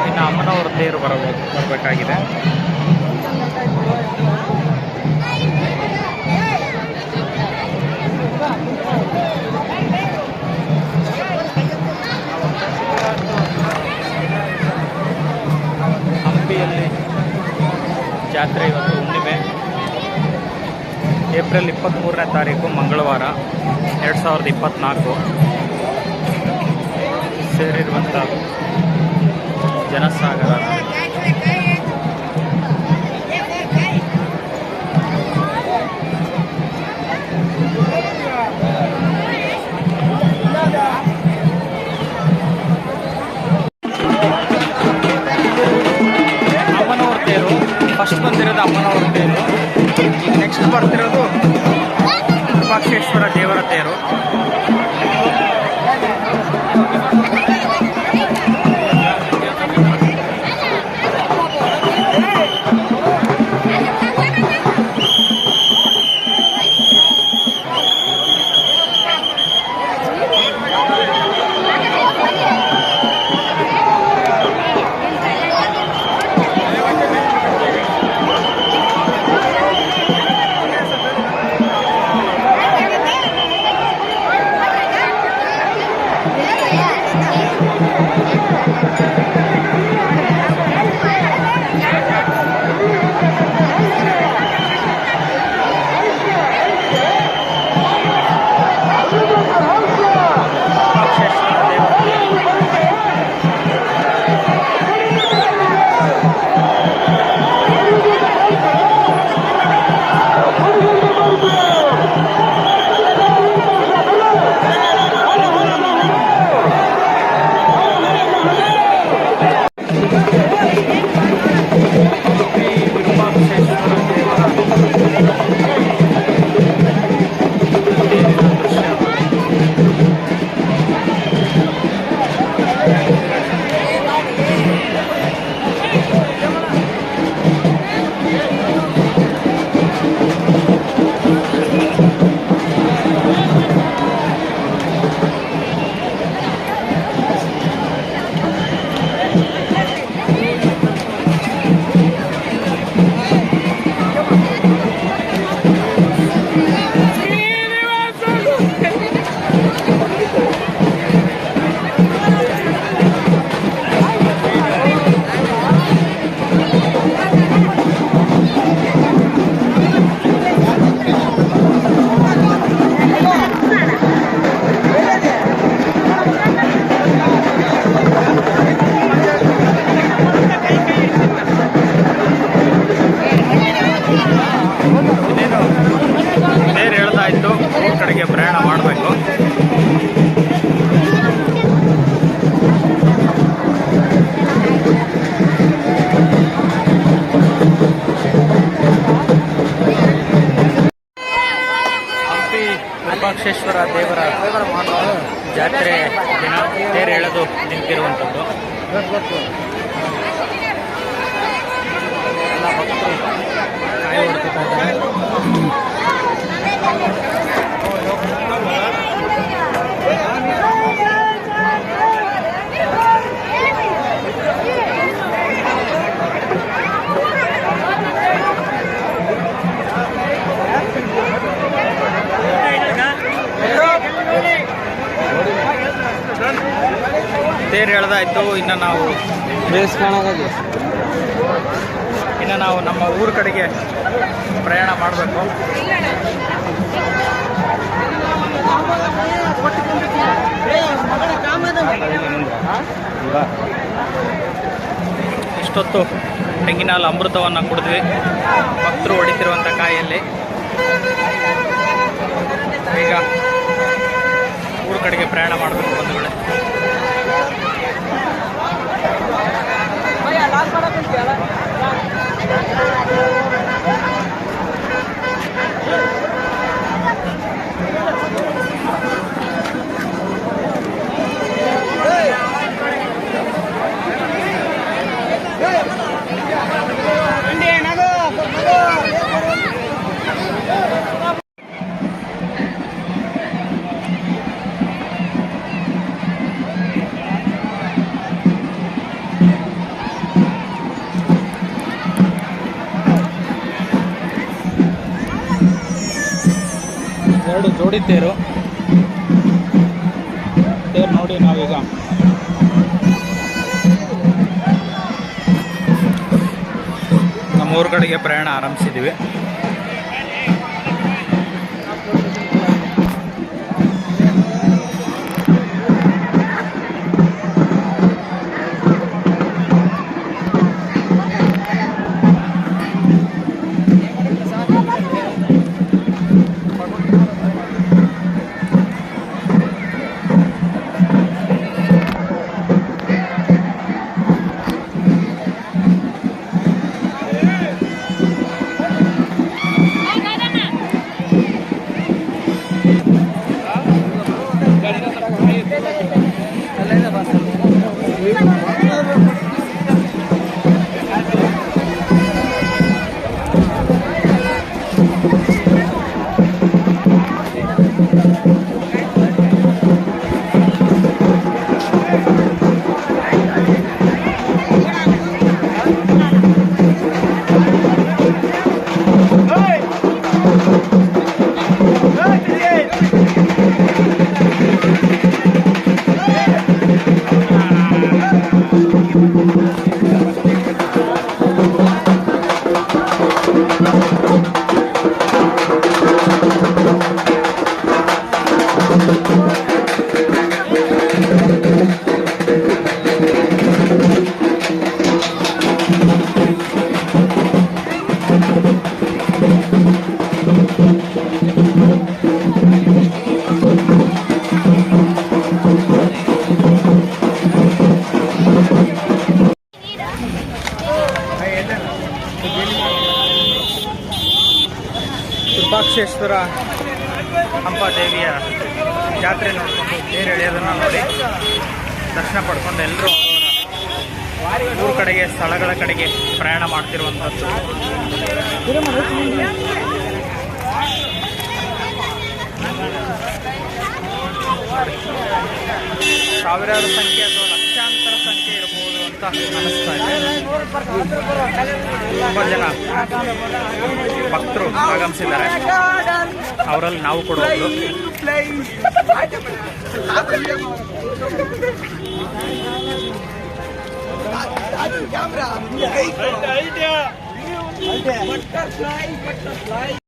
Speaker 1: ಇನ್ನು ಅಮ್ಮನವರ ತೇರು ಬರಬೇಕಾಗಿದೆ. ಇವೆ. ಏಪ್ರಿಲ್ 23ನೇ ತಾರೀಕು ಮಂಗಳವಾರ 2024 ಸೇರಿರುವಂಥ ಜನಸಾಗರ. ಅಮ್ಮನವ್ರ ತೇರು ಫಸ್ಟ್ ಬಂದಿರೋದು ಅಮ್ಮನವ್ರ ತೇರು. ಈಗ ನೆಕ್ಸ್ಟ್ ಬರ್ತಿರೋದು ವಿರೂಪಾಕ್ಷೇಶ್ವರ ದೇವರ ತೇರು. ಕಡೆಗೆ ಪ್ರಯಾಣ ಮಾಡಬೇಕು. ಹಂಪಿ ವಿರೂಪಾಕ್ಷೇಶ್ವರ ದೇವರ ಜಾತ್ರೆ ದಿನ ತೇರು ಎಳೆದು ನಿಂತಿರುವಂಥದ್ದು. ಎಲ್ಲ ಭಕ್ತರು ಕಾಯಿ ಹೊಡ್ತಾ ಇದ್ದಾರೆ. ತೇರು ಎಳೆದಾಯ್ತು. ಇನ್ನು ನಾವು ನಮ್ಮ ಊರ ಕಡೆಗೆ ಪ್ರಯಾಣ ಮಾಡಬೇಕು. ಇಷ್ಟೊತ್ತು ತೆಂಗಿನ ಹಾಲು ಅಮೃತವನ್ನು ಕುಡಿದ್ವಿ ಭಕ್ತರು ಹೊಡಿತಿರುವಂಥ ಕಾಯಲ್ಲಿ. ಈಗ ಊರ ಕಡೆಗೆ ಪ್ರಯಾಣ ಮಾಡಬೇಕು ಬಂಧುಗಳೇ. ಎರಡು ಜೋಡಿ ತೇರು ನೋಡಿ ನಾವೀಗ ನಮ್ಮ ಮೂರು ಕಡೆಗೆ ಪ್ರಯಾಣ ಆರಂಭಿಸಿದ್ದೀವಿ. ವಿರೂಪಾಕ್ಷೇಶ್ವರ ಹಂಪ ದೇವಿಯ ಜಾತ್ರೆ ನೋಡಿಕೊಂಡು ತೇರು ಎಳೆಯೋದನ್ನು ನೋಡಿ ದರ್ಶನ ಪಡ್ಕೊಂಡು ಎಲ್ಲರೂ ಊರ ಕಡೆಗೆ ಸ್ಥಳಗಳ ಕಡೆಗೆ ಪ್ರಯಾಣ ಮಾಡ್ತಿರುವಂಥದ್ದು. ಸಾವಿರಾರು ಸಂಖ್ಯೆ ಅಥವಾ ಲಕ್ಷಾಂತರ ಸಂಖ್ಯೆ ಇರಬಹುದು ಅಂತ ಅನಿಸ್ತಾ ಇದೆ. ತುಂಬ ಜನ ಭಕ್ತರು ಆಗಮಿಸಿದ್ದಾರೆ. ಅವರಲ್ಲಿ ನಾವು ಕೂಡ ಒಬ್ರು.